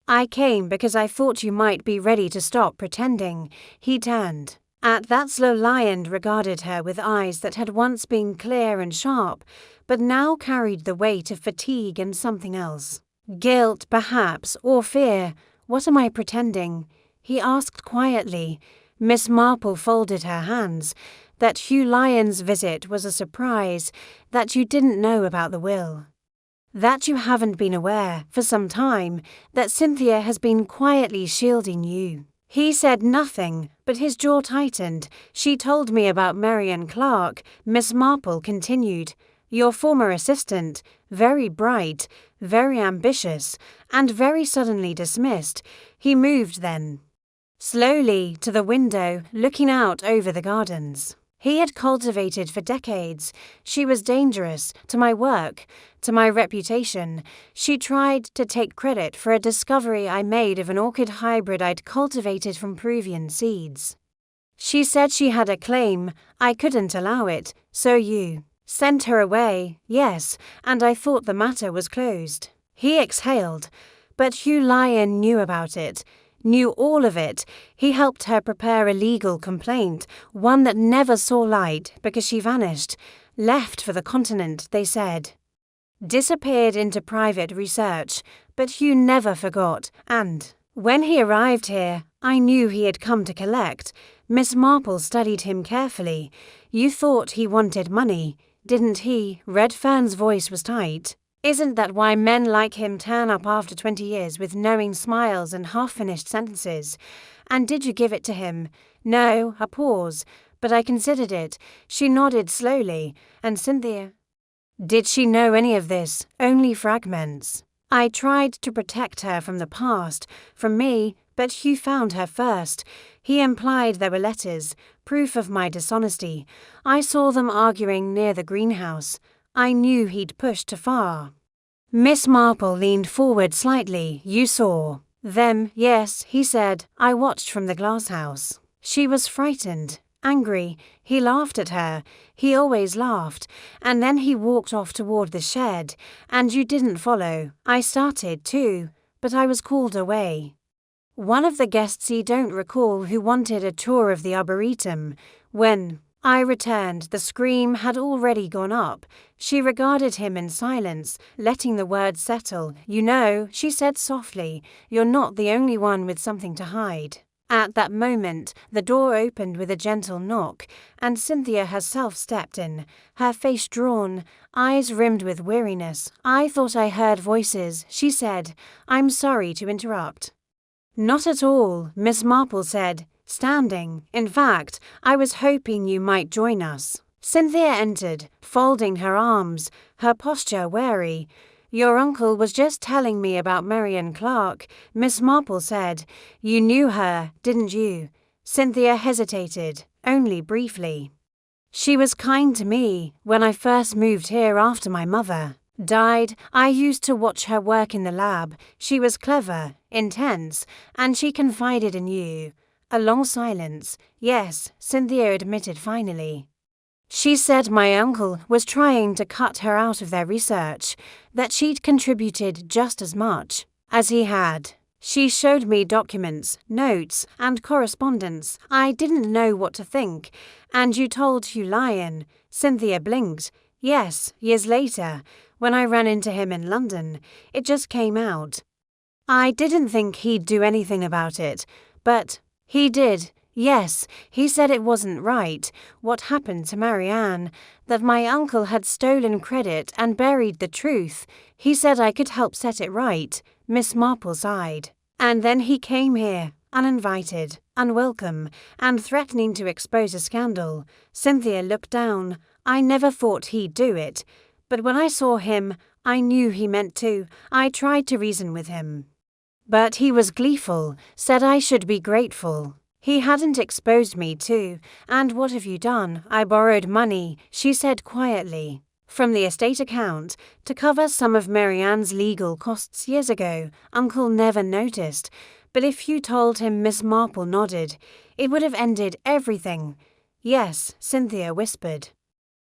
"I came because I thought you might be ready to stop pretending." He turned. At that slow Lyon regarded her with eyes that had once been clear and sharp, but now carried the weight of fatigue and something else. "Guilt, perhaps, or fear. What am I pretending?" he asked quietly. Miss Marple folded her hands. "That Hugh Lyon's visit was a surprise, that you didn't know about the will, that you haven't been aware for some time, that Cynthia has been quietly shielding you." He said nothing, but his jaw tightened. "She told me about Marian Clark," Miss Marple continued. "Your former assistant, very bright, very ambitious, and very suddenly dismissed." He moved then, slowly, to the window, looking out over the gardens he had cultivated for decades. "She was dangerous to my work, to my reputation. She tried to take credit for a discovery I made of an orchid hybrid I'd cultivated from Peruvian seeds. She said she had a claim, I couldn't allow it, so you sent her away, yes, and I thought the matter was closed. He exhaled, but Hugh Lyon knew about it, knew all of it. He helped her prepare a legal complaint, one that never saw light because she vanished, left for the continent, they said. Disappeared into private research, but Hugh never forgot, and when he arrived here, I knew he had come to collect. Miss Marple studied him carefully. You thought he wanted money, didn't he? Redfern's voice was tight. Isn't that why men like him turn up after 20 years with knowing smiles and half-finished sentences? And did you give it to him? No, a pause, but I considered it. She nodded slowly, and Cynthia. Did she know any of this? Only fragments. I tried to protect her from the past, from me, but Hugh found her first. He implied there were letters, proof of my dishonesty. I saw them arguing near the greenhouse. I knew he'd pushed too far. Miss Marple leaned forward slightly. You saw them? Yes, he said. I watched from the glasshouse. She was frightened, angry. He laughed at her. He always laughed. And then he walked off toward the shed. And you didn't follow. I started too, but I was called away. One of the guests you don't recall who wanted a tour of the arboretum. When I returned, the scream had already gone up. She regarded him in silence, letting the words settle. You know, she said softly, you're not the only one with something to hide. At that moment, the door opened with a gentle knock, and Cynthia herself stepped in, her face drawn, eyes rimmed with weariness. I thought I heard voices, she said. I'm sorry to interrupt. Not at all, Miss Marple said, standing. In fact, I was hoping you might join us. Cynthia entered, folding her arms, her posture wary. Your uncle was just telling me about Marian Clark, Miss Marple said. You knew her, didn't you? Cynthia hesitated, only briefly. She was kind to me when I first moved here after my mother died. I used to watch her work in the lab. She was clever, intense, and she confided in you. A long silence. Yes, Cynthia admitted finally. She said my uncle was trying to cut her out of their research, that she'd contributed just as much as he had. She showed me documents, notes, and correspondence. I didn't know what to think. And you told Hugh Lyon. Cynthia blinked. Yes, years later, when I ran into him in London, it just came out. I didn't think he'd do anything about it, but he did. Yes, he said it wasn't right, what happened to Marianne, that my uncle had stolen credit and buried the truth. He said I could help set it right. Miss Marple sighed. And then he came here, uninvited, unwelcome, and threatening to expose a scandal. Cynthia looked down. I never thought he'd do it, but when I saw him, I knew he meant to. I tried to reason with him. But he was gleeful, said I should be grateful. He hadn't exposed me too. And what have you done? I borrowed money, she said quietly, from the estate account to cover some of Marianne's legal costs years ago. Uncle never noticed, but if you told him, Miss Marple nodded, it would have ended everything. Yes, Cynthia whispered.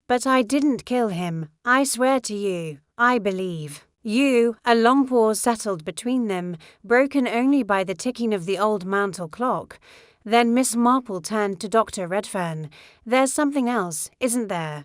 But I didn't kill him. I swear to you, I believe. You, a long pause settled between them, broken only by the ticking of the old mantel clock. Then Miss Marple turned to Dr. Redfern. There's something else, isn't there?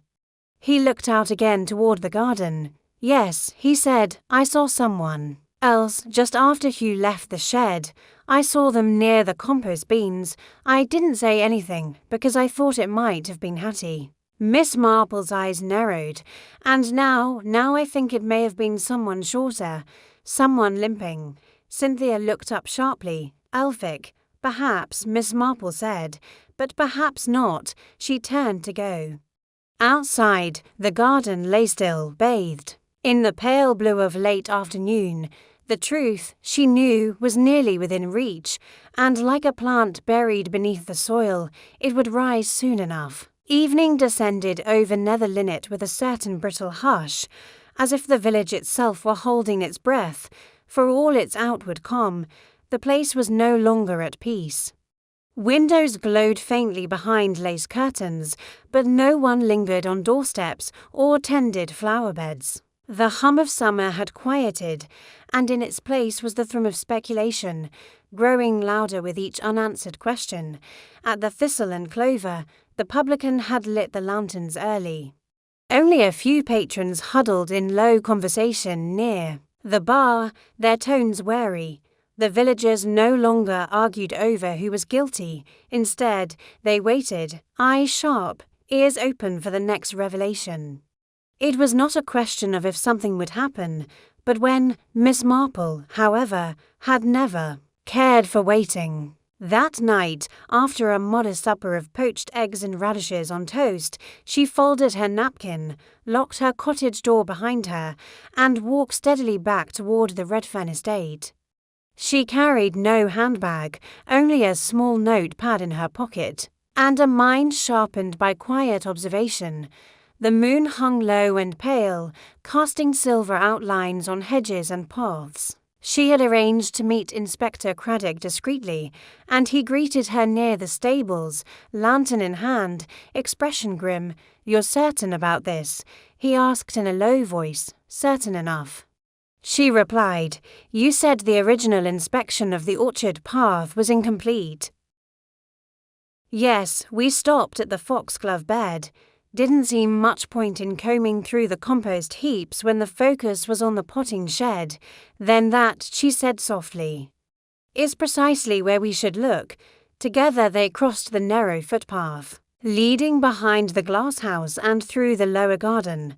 He looked out again toward the garden. Yes, he said, I saw someone else just after Hugh left the shed. I saw them near the compost bins. I didn't say anything because I thought it might have been Hattie. Miss Marple's eyes narrowed, and now I think it may have been someone shorter, someone limping. Cynthia looked up sharply. Elphick. Perhaps, Miss Marple said, but perhaps not. She turned to go. Outside, the garden lay still, bathed in the pale blue of late afternoon. The truth, she knew, was nearly within reach, and like a plant buried beneath the soil, it would rise soon enough. Evening descended over Nether Linnet with a certain brittle hush, as if the village itself were holding its breath. For all its outward calm, the place was no longer at peace. Windows glowed faintly behind lace curtains, but no one lingered on doorsteps or tended flower beds. The hum of summer had quieted, and in its place was the thrum of speculation, growing louder with each unanswered question. At the Thistle and Clover, the publican had lit the lanterns early. Only a few patrons huddled in low conversation near the bar, their tones wary. The villagers no longer argued over who was guilty. Instead, they waited, eyes sharp, ears open for the next revelation. It was not a question of if something would happen, but when Miss Marple, however, had never cared for waiting. That night, after a modest supper of poached eggs and radishes on toast, she folded her napkin, locked her cottage door behind her, and walked steadily back toward the Redfern estate. She carried no handbag, only a small notepad in her pocket, and a mind sharpened by quiet observation. The moon hung low and pale, casting silver outlines on hedges and paths. She had arranged to meet Inspector Craddock discreetly, and he greeted her near the stables, lantern in hand, expression grim. "You're certain about this?" he asked in a low voice. "Certain enough." She replied, "You said the original inspection of the orchard path was incomplete." "Yes, we stopped at the foxglove bed. Didn't seem much point in combing through the compost heaps when the focus was on the potting shed. Then that," she said softly, "is precisely where we should look." Together they crossed the narrow footpath, leading behind the glass house and through the lower garden.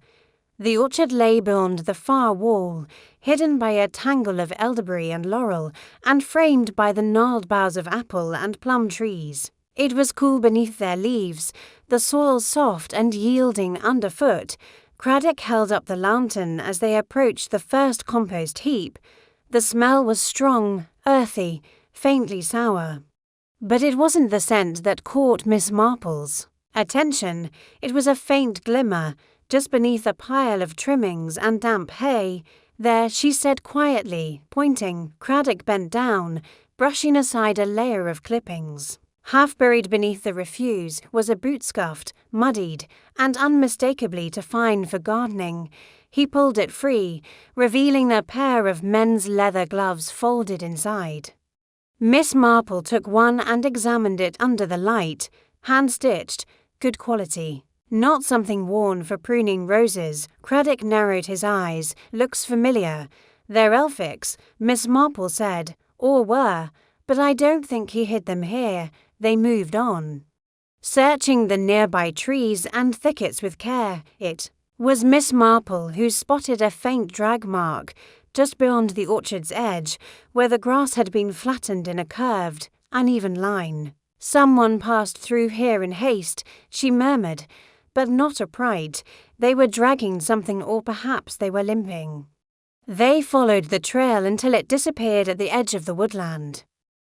The orchard lay beyond the far wall, hidden by a tangle of elderberry and laurel, and framed by the gnarled boughs of apple and plum trees. It was cool beneath their leaves, the soil soft and yielding underfoot. Craddock held up the lantern as they approached the first compost heap. The smell was strong, earthy, faintly sour. But it wasn't the scent that caught Miss Marple's attention. It was a faint glimmer, just beneath a pile of trimmings and damp hay. "There," she said quietly, pointing. Craddock bent down, brushing aside a layer of clippings. Half buried beneath the refuse was a boot scuffed, muddied, and unmistakably too fine for gardening. He pulled it free, revealing a pair of men's leather gloves folded inside. Miss Marple took one and examined it under the light. Hand-stitched, good quality. Not something worn for pruning roses. Craddock narrowed his eyes. "Looks familiar." "They're Elphic's," Miss Marple said. "Or were, but I don't think he hid them here. They moved on." Searching the nearby trees and thickets with care, it was Miss Marple who spotted a faint drag mark just beyond the orchard's edge, where the grass had been flattened in a curved, uneven line. "Someone passed through here in haste," she murmured, but not upright. They were dragging something, or perhaps they were limping. They followed the trail until it disappeared at the edge of the woodland,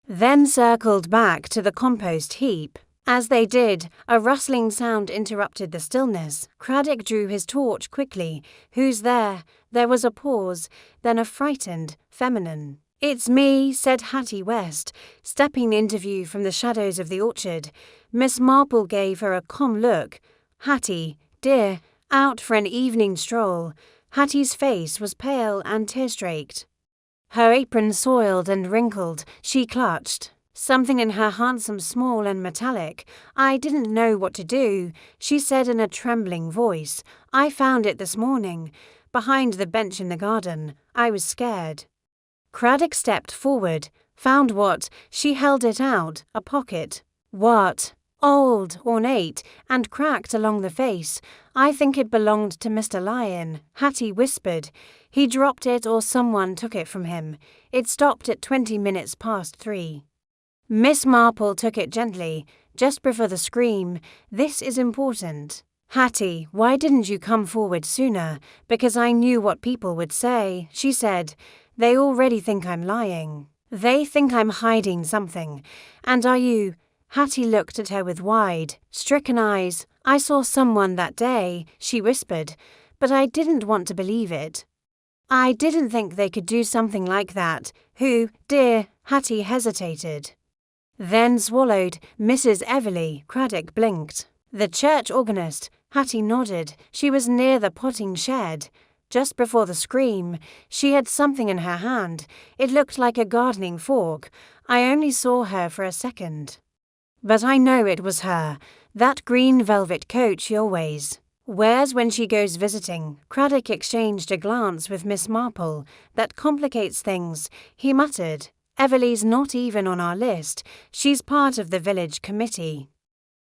then circled back to the compost heap. As they did, a rustling sound interrupted the stillness. Craddock drew his torch quickly. "Who's there?" There was a pause, then a frightened, feminine, "It's me," said Hattie West, stepping into view from the shadows of the orchard. Miss Marple gave her a calm look. "Hattie, dear, out for an evening stroll." Hattie's face was pale and tear-streaked. Her apron soiled and wrinkled. She clutched something in her handsome, small and metallic. "I didn't know what to do," she said in a trembling voice. "I found it this morning, behind the bench in the garden. I was scared." Craddock stepped forward. "Found what?" She held it out, a pocket. "What?" "Old, ornate, and cracked along the face. I think it belonged to Mr. Lyon," Hattie whispered. "He dropped it or someone took it from him. It stopped at 20 minutes past 3. Miss Marple took it gently, just before the scream. "This is important." "Hattie, why didn't you come forward sooner?" "Because I knew what people would say," she said. "They already think I'm lying. They think I'm hiding something. And are you?" Hattie looked at her with wide, stricken eyes. "I saw someone that day," she whispered, "but I didn't want to believe it. I didn't think they could do something like that." "Who, dear?" Hattie hesitated. then swallowed. Mrs. Everleigh. Craddock blinked. The church organist. Hattie nodded. She was near the potting shed. Just before the scream, she had something in her hand. It looked like a gardening fork. I only saw her for a second. But I know it was her. That green velvet coat she always wears when she goes visiting. Craddock exchanged a glance with Miss Marple. That complicates things, he muttered. Everleigh's not even on our list. She's part of the village committee.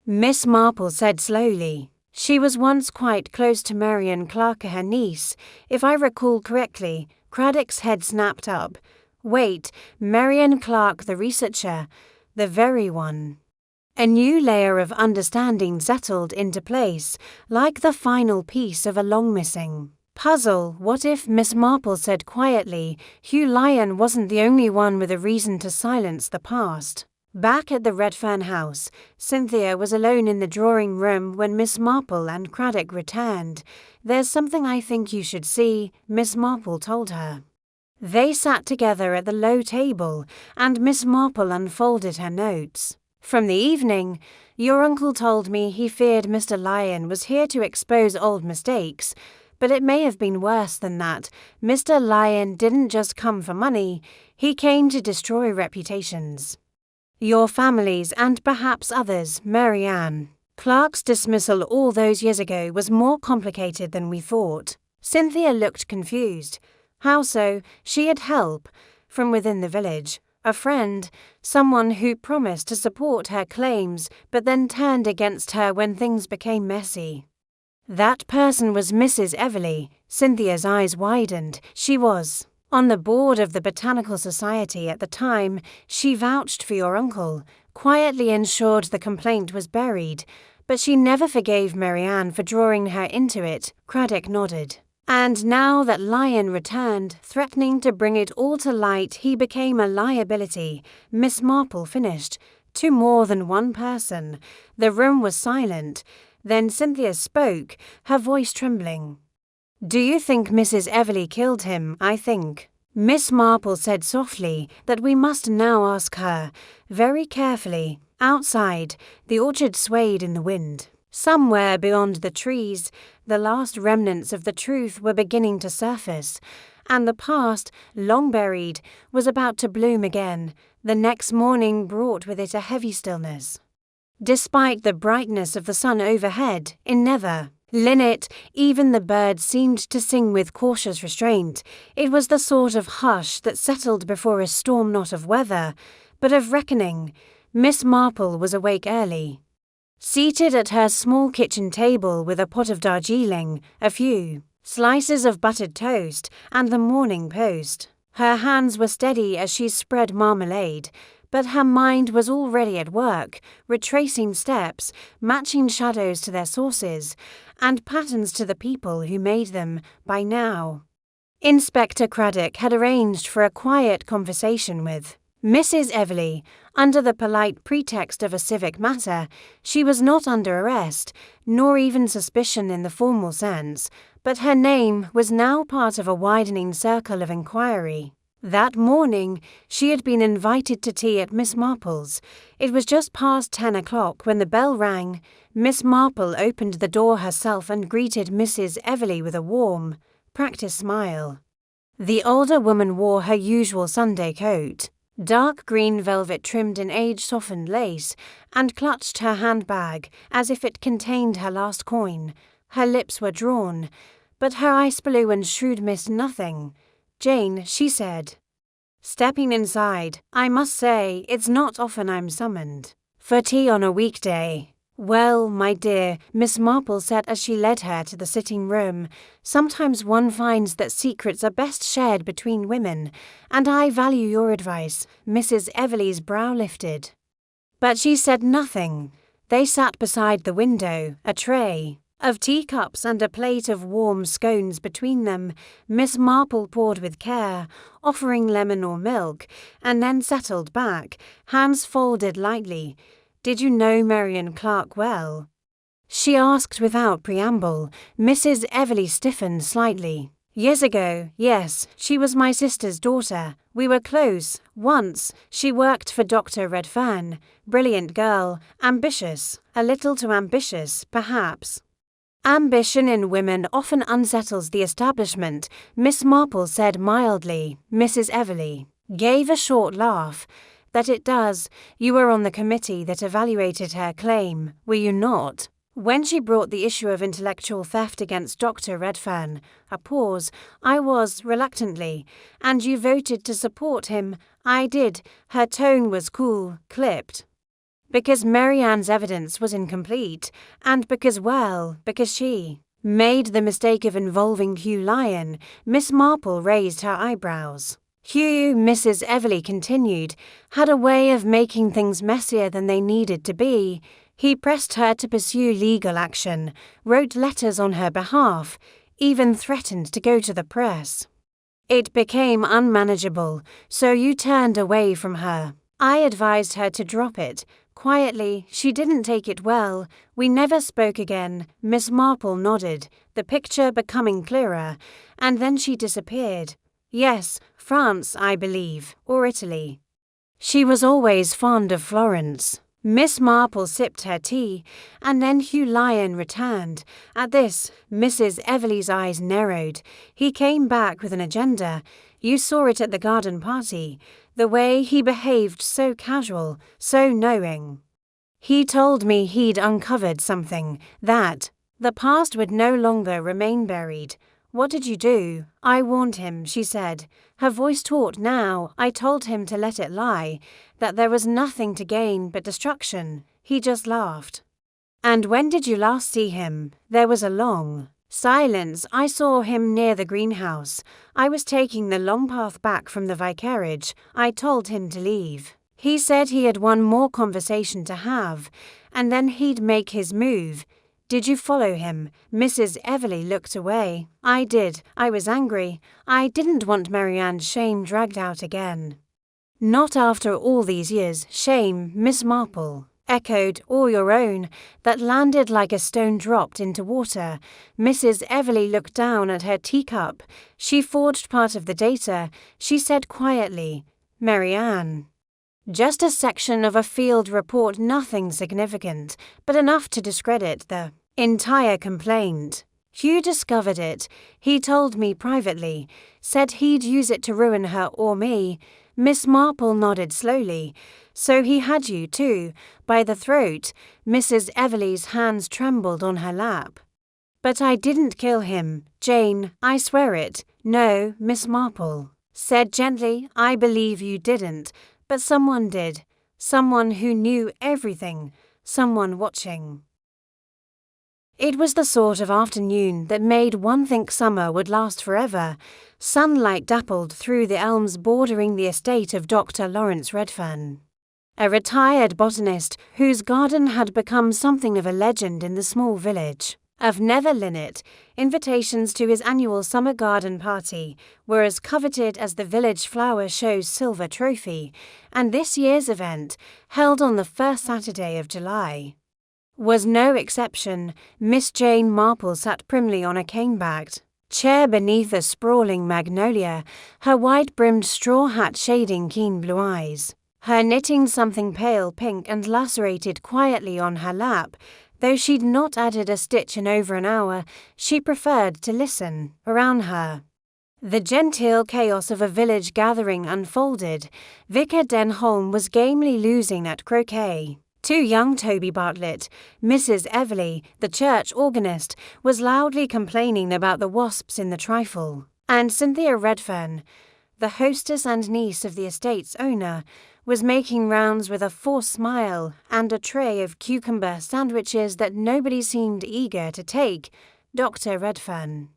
Miss Marple said slowly. She was once quite close to Marion Clark, her niece. If I recall correctly. Craddock's head snapped up. Wait, Marion Clark, the researcher. The very one. A new layer of understanding settled into place, like the final piece of a long-missing puzzle. What if, Miss Marple said quietly, Hugh Lyon wasn't the only one with a reason to silence the past? Back at the Redfern house, Cynthia was alone in the drawing room when Miss Marple and Craddock returned. There's something I think you should see, Miss Marple told her. They sat together at the low table, and Miss Marple unfolded her notes. From the evening, your uncle told me he feared Mr. Lyon was here to expose old mistakes, but it may have been worse than that. Mr. Lyon didn't just come for money, he came to destroy reputations. Your family's and perhaps others, Marianne. Clark's dismissal all those years ago was more complicated than we thought. Cynthia looked confused. How so? She had help from within the village. A friend, someone who promised to support her claims but then turned against her when things became messy. That person was Mrs. Everleigh. Cynthia's eyes widened. She was on the board of the Botanical Society at the time. She vouched for your uncle, quietly ensured the complaint was buried, but she never forgave Marianne for drawing her into it. Craddock nodded. And now that Lyon returned, threatening to bring it all to light, he became a liability. Miss Marple finished. To more than one person. The room was silent. Then Cynthia spoke, her voice trembling. Do you think Mrs. Everleigh killed him? I think. Miss Marple said softly that we must now ask her. Very carefully. Outside, the orchard swayed in the wind. Somewhere beyond the trees, the last remnants of the truth were beginning to surface, and the past, long buried, was about to bloom again. The next morning brought with it a heavy stillness. Despite the brightness of the sun overhead, in Never, Linnet, even the birds seemed to sing with cautious restraint. It was the sort of hush that settled before a storm, not of weather, but of reckoning. Miss Marple was awake early. Seated at her small kitchen table with a pot of Darjeeling, a few slices of buttered toast, and the Morning Post. Her hands were steady as she spread marmalade, but her mind was already at work, retracing steps, matching shadows to their sources, and patterns to the people who made them. By now, Inspector Craddock had arranged for a quiet conversation with Mrs. Everleigh. Under the polite pretext of a civic matter, she was not under arrest, nor even suspicion in the formal sense, but her name was now part of a widening circle of inquiry. That morning, she had been invited to tea at Miss Marple's. It was just past 10 o'clock when the bell rang. Miss Marple opened the door herself and greeted Mrs. Everleigh with a warm, practiced smile. The older woman wore her usual Sunday coat, dark green velvet trimmed in age-softened lace, and clutched her handbag as if it contained her last coin. Her lips were drawn, but her eyes blue and shrewd missed nothing. Jane, she said, stepping inside, I must say, it's not often I'm summoned for tea on a weekday. Well, my dear, Miss Marple said as she led her to the sitting room, sometimes one finds that secrets are best shared between women, and I value your advice. Mrs. Everleigh's brow lifted. But she said nothing. They sat beside the window, a tray of teacups and a plate of warm scones between them. Miss Marple poured with care, offering lemon or milk, and then settled back, hands folded lightly. Did you know Marion Clark well? She asked without preamble. Mrs. Everleigh stiffened slightly. Years ago, yes, she was my sister's daughter. We were close. Once, she worked for Dr. Redfern. Brilliant girl, ambitious, a little too ambitious, perhaps. Ambition in women often unsettles the establishment, Miss Marple said mildly. Mrs. Everleigh gave a short laugh. That it does. You were on the committee that evaluated her claim, were you not? When she brought the issue of intellectual theft against Dr. Redfern, a pause, I was, reluctantly, and you voted to support him. I did. Her tone was cool, clipped. Because Marianne's evidence was incomplete, and because she made the mistake of involving Hugh Lyon. Miss Marple raised her eyebrows. Hugh, Mrs. Everleigh continued, had a way of making things messier than they needed to be. He pressed her to pursue legal action, wrote letters on her behalf, even threatened to go to the press. It became unmanageable, so you turned away from her. I advised her to drop it. Quietly, she didn't take it well. We never spoke again. Miss Marple nodded, the picture becoming clearer, and then she disappeared. Yes, France, I believe, or Italy. She was always fond of Florence. Miss Marple sipped her tea, and then Hugh Lyon returned. At this, Mrs. Everleigh's eyes narrowed. He came back with an agenda. You saw it at the garden party. The way he behaved, so casual, so knowing. He told me he'd uncovered something, that the past would no longer remain buried. What did you do? I warned him, she said, her voice taut now. I told him to let it lie, that there was nothing to gain but destruction. He just laughed. And when did you last see him? There was a long silence. I saw him near the greenhouse. I was taking the long path back from the vicarage. I told him to leave. He said he had one more conversation to have, and then he'd make his move. Did you follow him? Mrs. Everleigh looked away. I did. I was angry. I didn't want Marianne's shame dragged out again. Not after all these years. Shame, Miss Marple echoed, or your own, that landed like a stone dropped into water. Mrs. Everleigh looked down at her teacup. She forged part of the data. She said quietly, Marianne. Just a section of a field report, nothing significant, but enough to discredit the entire complaint. Hugh discovered it. He told me privately, said he'd use it to ruin her or me. Miss Marple nodded slowly. So he had you, too, by the throat. Mrs. Everleigh's hands trembled on her lap. But I didn't kill him, Jane, I swear it. No, Miss Marple said gently, I believe you didn't. But someone did. Someone who knew everything. Someone watching. It was the sort of afternoon that made one think summer would last forever. Sunlight dappled through the elms bordering the estate of Dr. Lawrence Redfern, a retired botanist whose garden had become something of a legend in the small village of Nether Linnet. Invitations to his annual summer garden party were as coveted as the village flower show's silver trophy, and this year's event, held on the first Saturday of July, was no exception. Miss Jane Marple sat primly on a cane-backed chair beneath a sprawling magnolia, her wide-brimmed straw hat shading keen blue eyes, her knitting something pale pink and lacerated quietly on her lap. Though she'd not added a stitch in over an hour, she preferred to listen. Around her, the genteel chaos of a village gathering unfolded. Vicar Denholm was gamely losing at croquet. Too young Toby Bartlett, Mrs. Everleigh, the church organist, was loudly complaining about the wasps in the trifle. And Cynthia Redfern, the hostess and niece of the estate's owner, was making rounds with a forced smile and a tray of cucumber sandwiches that nobody seemed eager to take. Dr. Redfern,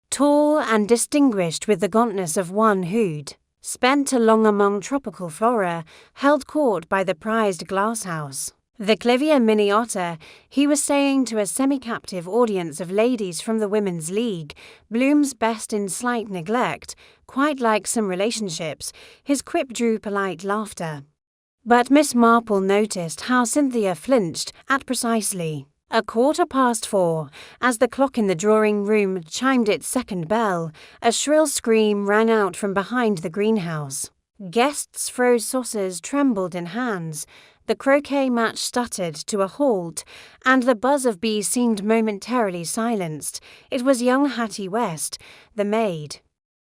tall and distinguished with the gauntness of one who'd spent along among tropical flora, held court by the prized glasshouse, the Clivia Miniata. He was saying to a semi-captive audience of ladies from the Women's League, blooms best in slight neglect, quite like some relationships. His quip drew polite laughter. But Miss Marple noticed how Cynthia flinched at precisely 4:15, as the clock in the drawing-room chimed its second bell, a shrill scream rang out from behind the greenhouse. Guests' froze saucers trembled in hands, the croquet match stuttered to a halt, and the buzz of bees seemed momentarily silenced. It was young Hattie West, the maid.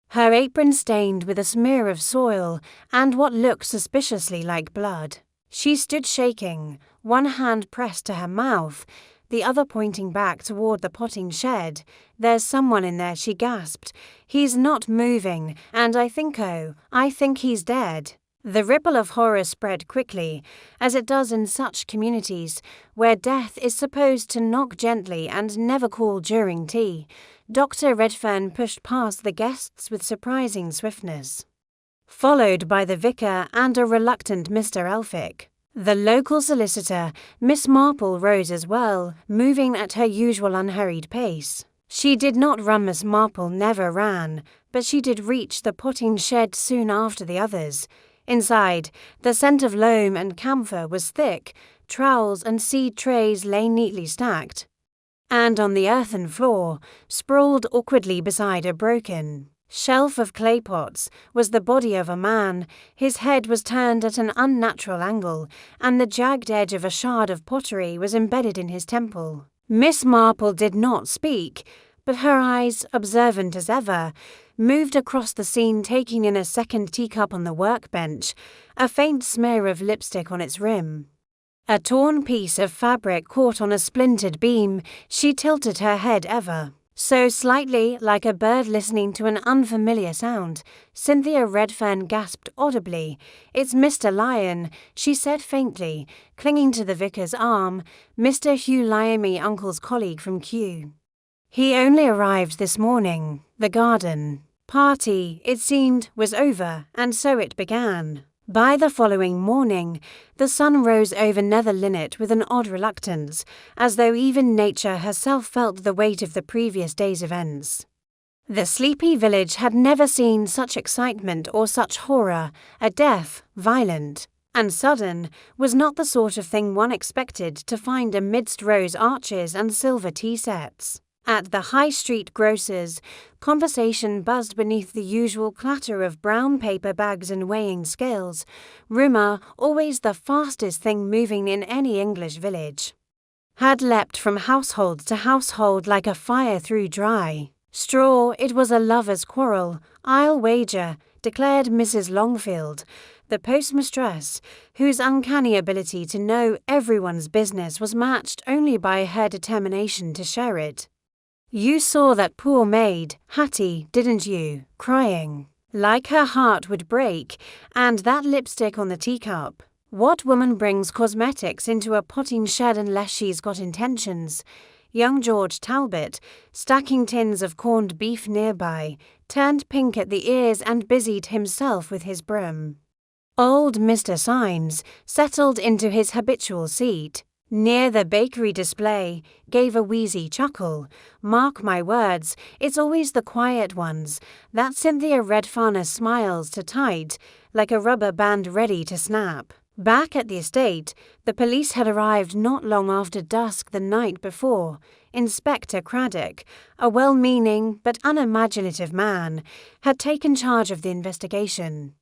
Her apron stained with a smear of soil and what looked suspiciously like blood. She stood shaking, one hand pressed to her mouth, the other pointing back toward the potting shed. "There's someone in there," she gasped. "He's not moving, and I think he's dead." The ripple of horror spread quickly, as it does in such communities, where death is supposed to knock gently and never call during tea. Dr. Redfern pushed past the guests with surprising swiftness, followed by the vicar and a reluctant Mr. Elphick. The local solicitor, Miss Marple, rose as well, moving at her usual unhurried pace. She did not run. Miss Marple never ran, but she did reach the potting shed soon after the others. Inside, the scent of loam and camphor was thick, trowels and seed trays lay neatly stacked. And on the earthen floor, sprawled awkwardly beside a broken shelf of clay pots, was the body of a man. His head was turned at an unnatural angle, and the jagged edge of a shard of pottery was embedded in his temple. Miss Marple did not speak, but her eyes, observant as ever, moved across the scene, taking in a second teacup on the workbench, a faint smear of lipstick on its rim. A torn piece of fabric caught on a splintered beam. She tilted her head ever so slightly, like a bird listening to an unfamiliar sound. Cynthia Redfern gasped audibly. "It's Mr. Lyon," she said faintly, clinging to the vicar's arm. "Mr. Hugh Lyamy, Uncle's colleague from Kew. He only arrived this morning. The garden party, it seemed, was over, and so it began." By the following morning, the sun rose over Nether Linnet with an odd reluctance, as though even nature herself felt the weight of the previous day's events. The sleepy village had never seen such excitement or such horror. A death, violent and sudden, was not the sort of thing one expected to find amidst rose arches and silver tea sets. At the high street grocer's, conversation buzzed beneath the usual clatter of brown paper bags and weighing scales. Rumour, always the fastest thing moving in any English village, had leapt from household to household like a fire through dry straw. It was a lover's quarrel, I'll wager, declared Mrs. Longfield, the postmistress, whose uncanny ability to know everyone's business was matched only by her determination to share it. "You saw that poor maid, Hattie, didn't you, crying like her heart would break, and that lipstick on the teacup? What woman brings cosmetics into a potting shed unless she's got intentions?" Young George Talbot, stacking tins of corned beef nearby, turned pink at the ears and busied himself with his broom. Old Mr. Symes settled into his habitual seat near the bakery display, gave a wheezy chuckle. "Mark my words, it's always the quiet ones that Cynthia Redfern smiles to tight, like a rubber band ready to snap." Back at the estate, the police had arrived not long after dusk the night before. Inspector Craddock, a well-meaning but unimaginative man, had taken charge of the investigation.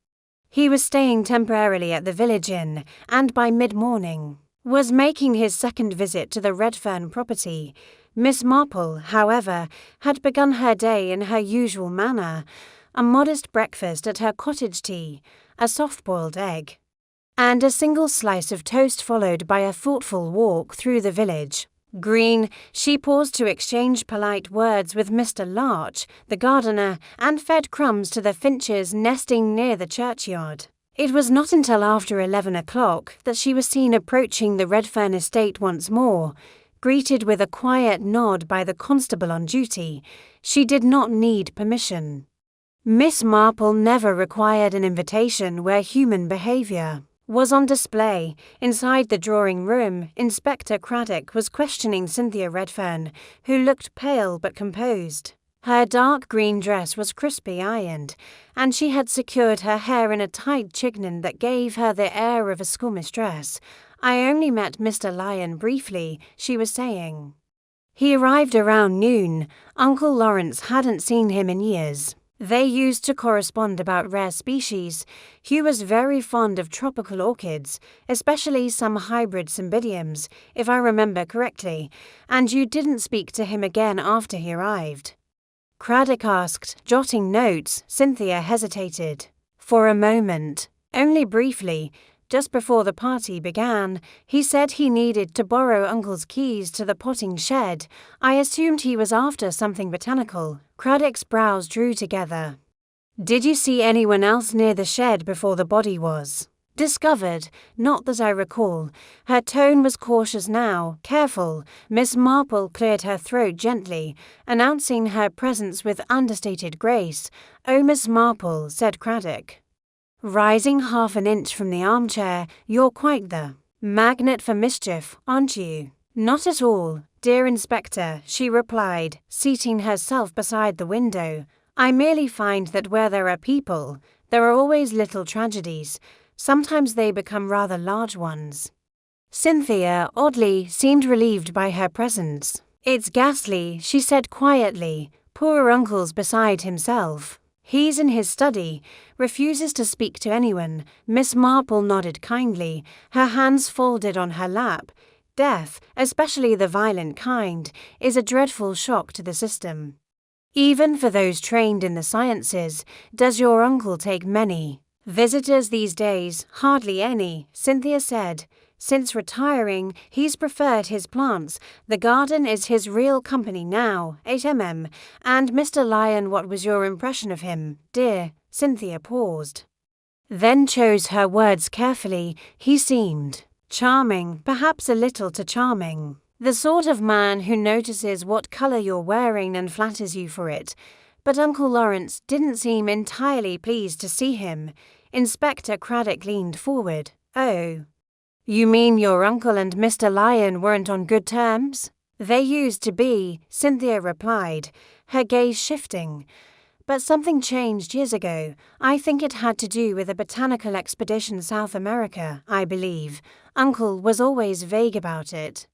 He was staying temporarily at the village inn, and by mid-morning was making his second visit to the Redfern property. Miss Marple, however, had begun her day in her usual manner, a modest breakfast at her cottage tea, a soft-boiled egg, and a single slice of toast, followed by a thoughtful walk through the village green. She paused to exchange polite words with Mr. Larch, the gardener, and fed crumbs to the finches nesting near the churchyard. It was not until after 11 o'clock that she was seen approaching the Redfern estate once more, greeted with a quiet nod by the constable on duty. She did not need permission. Miss Marple never required an invitation where human behaviour was on display. Inside the drawing-room, Inspector Craddock was questioning Cynthia Redfern, who looked pale but composed. Her dark green dress was crisply ironed, and she had secured her hair in a tight chignon that gave her the air of a schoolmistress. I only met Mr. Lyon briefly, she was saying. He arrived around noon. Uncle Lawrence hadn't seen him in years. They used to correspond about rare species. Hugh was very fond of tropical orchids, especially some hybrid cymbidiums, if I remember correctly, and you didn't speak to him again after he arrived. Craddock asked, jotting notes. Cynthia hesitated. For a moment, only briefly, just before the party began, he said he needed to borrow Uncle's keys to the potting shed. I assumed he was after something botanical. Craddock's brows drew together. Did you see anyone else near the shed before the body was discovered? Not that I recall. Her tone was cautious now, careful. Miss Marple cleared her throat gently, announcing her presence with understated grace. Oh, Miss Marple, said Craddock, rising half an inch from the armchair, you're quite the magnet for mischief, aren't you? Not at all, dear Inspector, she replied, seating herself beside the window. I merely find that where there are people, there are always little tragedies. Sometimes they become rather large ones. Cynthia, oddly, seemed relieved by her presence. It's ghastly, she said quietly. Poor Uncle's beside himself. He's in his study, refuses to speak to anyone. Miss Marple nodded kindly, her hands folded on her lap. Death, especially the violent kind, is a dreadful shock to the system. Even for those trained in the sciences. Does your uncle take many visitors these days? Hardly any, Cynthia said. Since retiring, he's preferred his plants. The garden is his real company now, 8mm. And Mr. Lyon, what was your impression of him, dear? Cynthia paused, then chose her words carefully. He seemed charming, perhaps a little too charming. The sort of man who notices what colour you're wearing and flatters you for it. But Uncle Lawrence didn't seem entirely pleased to see him. Inspector Craddock leaned forward. Oh. You mean your uncle and Mr. Lyon weren't on good terms? They used to be, Cynthia replied, her gaze shifting. But something changed years ago. I think it had to do with a botanical expedition South America, I believe. Uncle was always vague about it.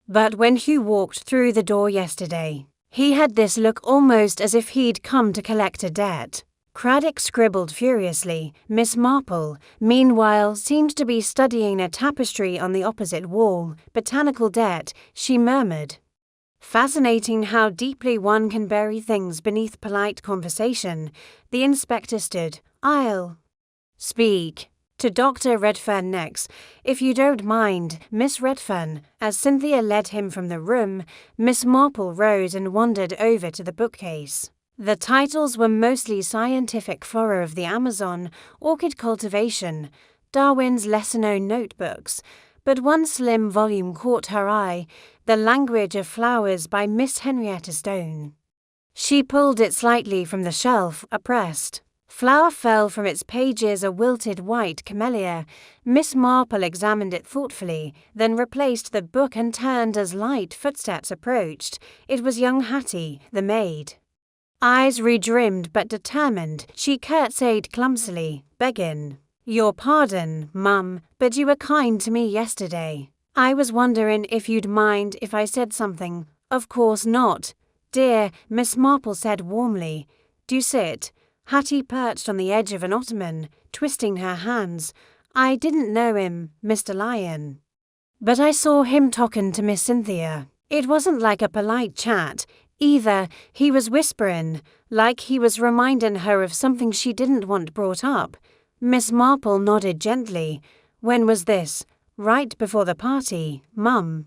But when Hugh walked through the door yesterday, he had this look almost as if he'd come to collect a debt. Craddock scribbled furiously. Miss Marple, meanwhile, seemed to be studying a tapestry on the opposite wall. Botanical debt, she murmured. Fascinating how deeply one can bury things beneath polite conversation. The inspector stood. I'll speak to Dr. Redfern next, if you don't mind, Miss Redfern. As Cynthia led him from the room, Miss Marple rose and wandered over to the bookcase. The titles were mostly scientific: Flora of the Amazon, Orchid Cultivation, Darwin's lesser-known notebooks, but one slim volume caught her eye, The Language of Flowers by Miss Henrietta Stone. She pulled it slightly from the shelf, oppressed. Flower fell from its pages, a wilted white camellia. Miss Marple examined it thoughtfully, then replaced the book and turned as light footsteps approached. It was young Hattie, the maid. Eyes redrimmed but determined, she curtsied clumsily, begging, Your pardon, Mum, but you were kind to me yesterday. I was wondering if you'd mind if I said something. Of course not, dear, Miss Marple said warmly. Do sit. Hattie perched on the edge of an ottoman, twisting her hands. I didn't know him, Mr. Lyon. But I saw him talking to Miss Cynthia. It wasn't like a polite chat. Either, he was whispering, like he was reminding her of something she didn't want brought up. Miss Marple nodded gently. When was this? Right before the party, Mum.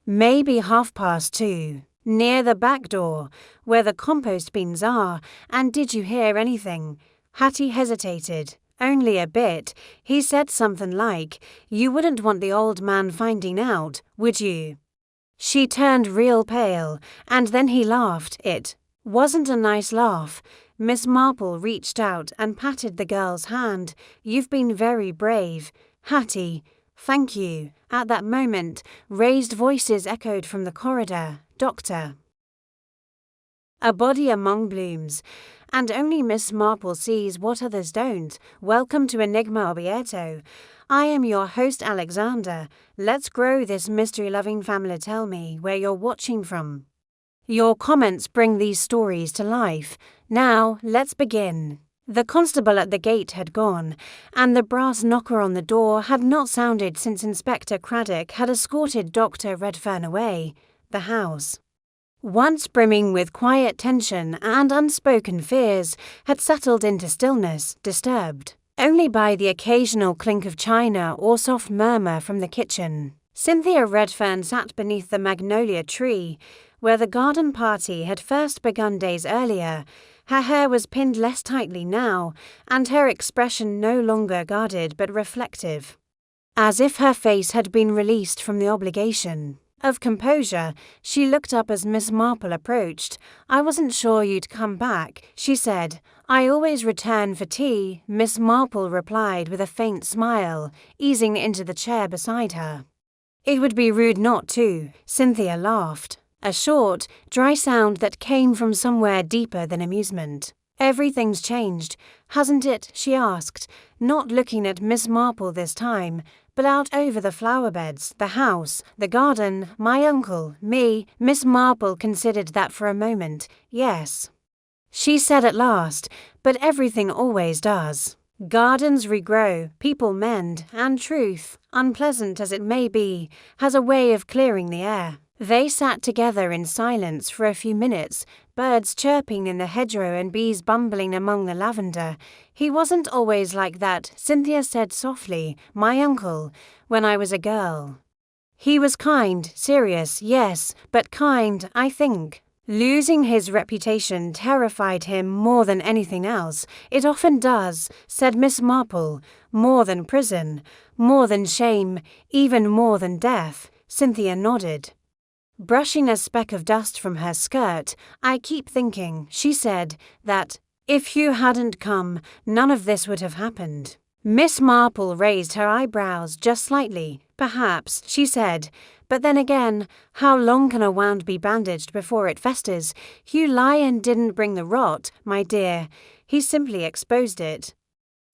Maybe 2:30. Near the back door, where the compost bins are. And did you hear anything? Hattie hesitated. Only a bit. He said something like, You wouldn't want the old man finding out, would you? She turned real pale, and then he laughed. It wasn't a nice laugh. Miss Marple reached out and patted the girl's hand. You've been very brave, Hattie. Thank you. At that moment, raised voices echoed from the corridor. Doctor. A body among blooms, and only Miss Marple sees what others don't. Welcome to Enigma Obieto. I am your host, Alexander. Let's grow this mystery-loving family. Tell me where you're watching from. Your comments bring these stories to life. Now, let's begin. The constable at the gate had gone, and the brass knocker on the door had not sounded since Inspector Craddock had escorted Dr. Redfern away. The house, once brimming with quiet tension and unspoken fears, had settled into stillness, disturbed only by the occasional clink of china or soft murmur from the kitchen. Cynthia Redfern sat beneath the magnolia tree, where the garden party had first begun days earlier. Her hair was pinned less tightly now, and her expression no longer guarded but reflective, as if her face had been released from the obligation of composure. She looked up as Miss Marple approached. "I wasn't sure you'd come back," she said. "I always return for tea," Miss Marple replied with a faint smile, easing into the chair beside her. "It would be rude not to," Cynthia laughed, a short, dry sound that came from somewhere deeper than amusement. "Everything's changed, hasn't it?" she asked, not looking at Miss Marple this time, but out over the flower beds, the house, the garden, my uncle, me. Miss Marple considered that for a moment. "Yes," she said at last, "but everything always does. Gardens regrow, people mend, and truth, unpleasant as it may be, has a way of clearing the air." They sat together in silence for a few minutes, birds chirping in the hedgerow and bees bumbling among the lavender. "He wasn't always like that," Cynthia said softly, "my uncle, when I was a girl. He was kind, serious, yes, but kind, I think. Losing his reputation terrified him more than anything else. It often does," said Miss Marple. "More than prison, more than shame, even more than death." Cynthia nodded, brushing a speck of dust from her skirt. "I keep thinking," she said, "that if you hadn't come, none of this would have happened." Miss Marple raised her eyebrows just slightly. "Perhaps," she said, "but then again, how long can a wound be bandaged before it festers? Hugh Lyon didn't bring the rot, my dear. He simply exposed it."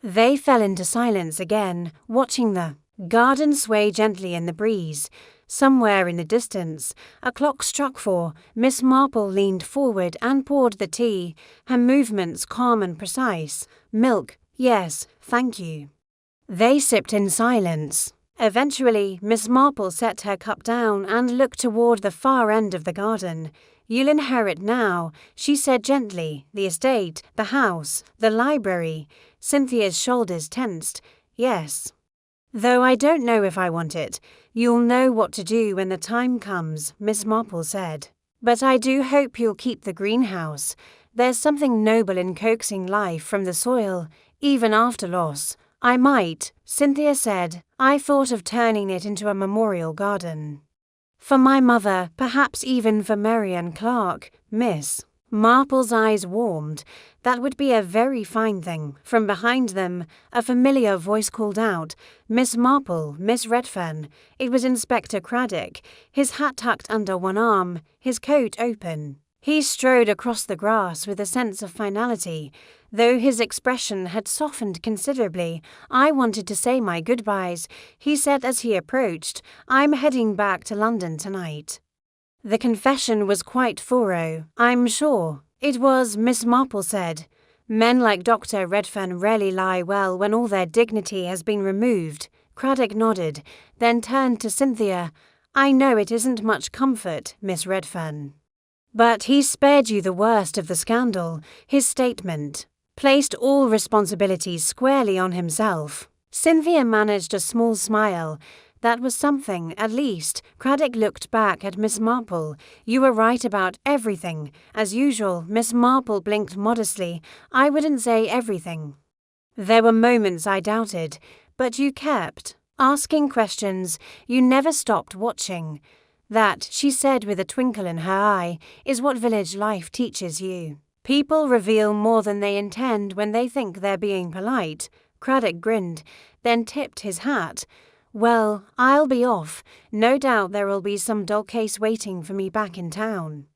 They fell into silence again, watching the garden sway gently in the breeze. Somewhere in the distance, a clock struck 4. Miss Marple leaned forward and poured the tea, her movements calm and precise. "Milk, yes, thank you." They sipped in silence. Eventually, Miss Marple set her cup down and looked toward the far end of the garden. "You'll inherit now," she said gently. "The estate, the house, the library." Cynthia's shoulders tensed. "Yes. Though I don't know if I want it. You'll know what to do when the time comes," Miss Marple said. "But I do hope you'll keep the greenhouse. There's something noble in coaxing life from the soil, even after loss." "I might," Cynthia said. "I thought of turning it into a memorial garden. For my mother, perhaps even for Marian Clark." Miss Marple's eyes warmed. "That would be a very fine thing." From behind them, a familiar voice called out, "Miss Marple, Miss Redfern." It was Inspector Craddock, his hat tucked under one arm, his coat open. He strode across the grass with a sense of finality, though his expression had softened considerably. "I wanted to say my goodbyes," he said as he approached. "I'm heading back to London tonight." The confession was quite thorough, I'm sure. "It was," Miss Marple said. "Men like Dr. Redfern rarely lie well when all their dignity has been removed." Craddock nodded, then turned to Cynthia. "I know it isn't much comfort, Miss Redfern. But he spared you the worst of the scandal." His statement placed all responsibilities squarely on himself. Cynthia managed a small smile. That was something, at least. Craddock looked back at Miss Marple. "You were right about everything, as usual." Miss Marple blinked modestly. "I wouldn't say everything. There were moments I doubted, but you kept asking questions. You never stopped watching. That," she said with a twinkle in her eye, "is what village life teaches you. People reveal more than they intend when they think they're being polite." Craddock grinned, then tipped his hat. "Well, I'll be off. No doubt there'll be some dull case waiting for me back in town.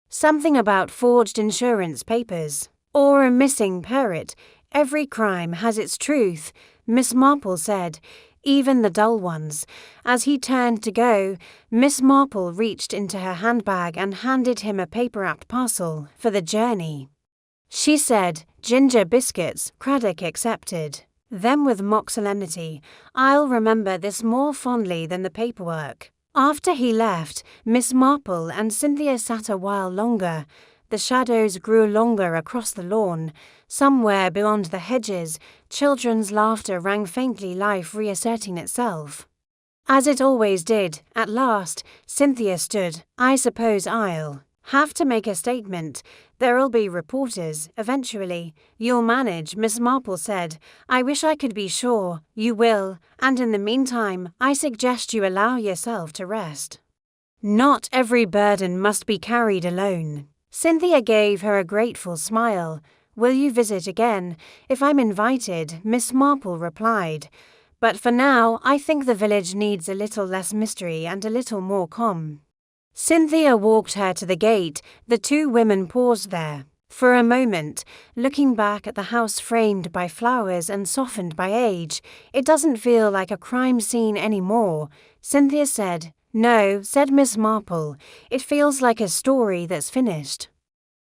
Something about forged insurance papers, or a missing parrot. Every crime has its truth," Miss Marple said. even the dull ones. As he turned to go, Miss Marple reached into her handbag and handed him a paper-wrapped parcel for the journey. She said, "Ginger biscuits, Craddock accepted." Then with mock solemnity, "I'll remember this more fondly than the paperwork." After he left, Miss Marple and Cynthia sat a while longer. The shadows grew longer across the lawn. Somewhere beyond the hedges, children's laughter rang faintly, life reasserting itself. As it always did, at last, Cynthia stood. "I suppose I'll have to make a statement. There'll be reporters, eventually." "You'll manage," Miss Marple said. "I wish I could be sure you will, and in the meantime, I suggest you allow yourself to rest. Not every burden must be carried alone." Cynthia gave her a grateful smile. "Will you visit again?" "If I'm invited," Miss Marple replied. "But for now, I think the village needs a little less mystery and a little more calm." Cynthia walked her to the gate. The two women paused there for a moment, looking back at the house framed by flowers and softened by age. "It doesn't feel like a crime scene anymore," Cynthia said. "No," said Miss Marple, "it feels like a story that's finished."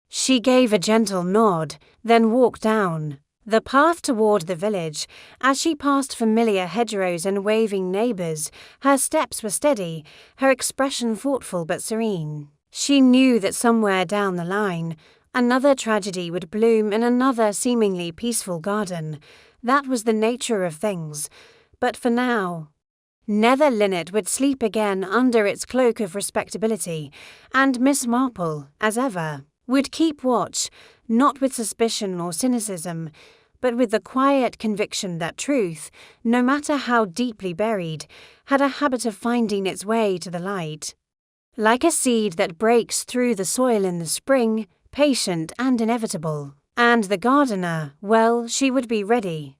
She gave a gentle nod, then walked down the path toward the village. As she passed familiar hedgerows and waving neighbors, her steps were steady, her expression thoughtful but serene. She knew that somewhere down the line, another tragedy would bloom in another seemingly peaceful garden. That was the nature of things. But for now, Nether Linnet would sleep again under its cloak of respectability, and Miss Marple, as ever, would keep watch, not with suspicion or cynicism, but with the quiet conviction that truth, no matter how deeply buried, had a habit of finding its way to the light. Like a seed that breaks through the soil in the spring, patient and inevitable. And the gardener, well, she would be ready.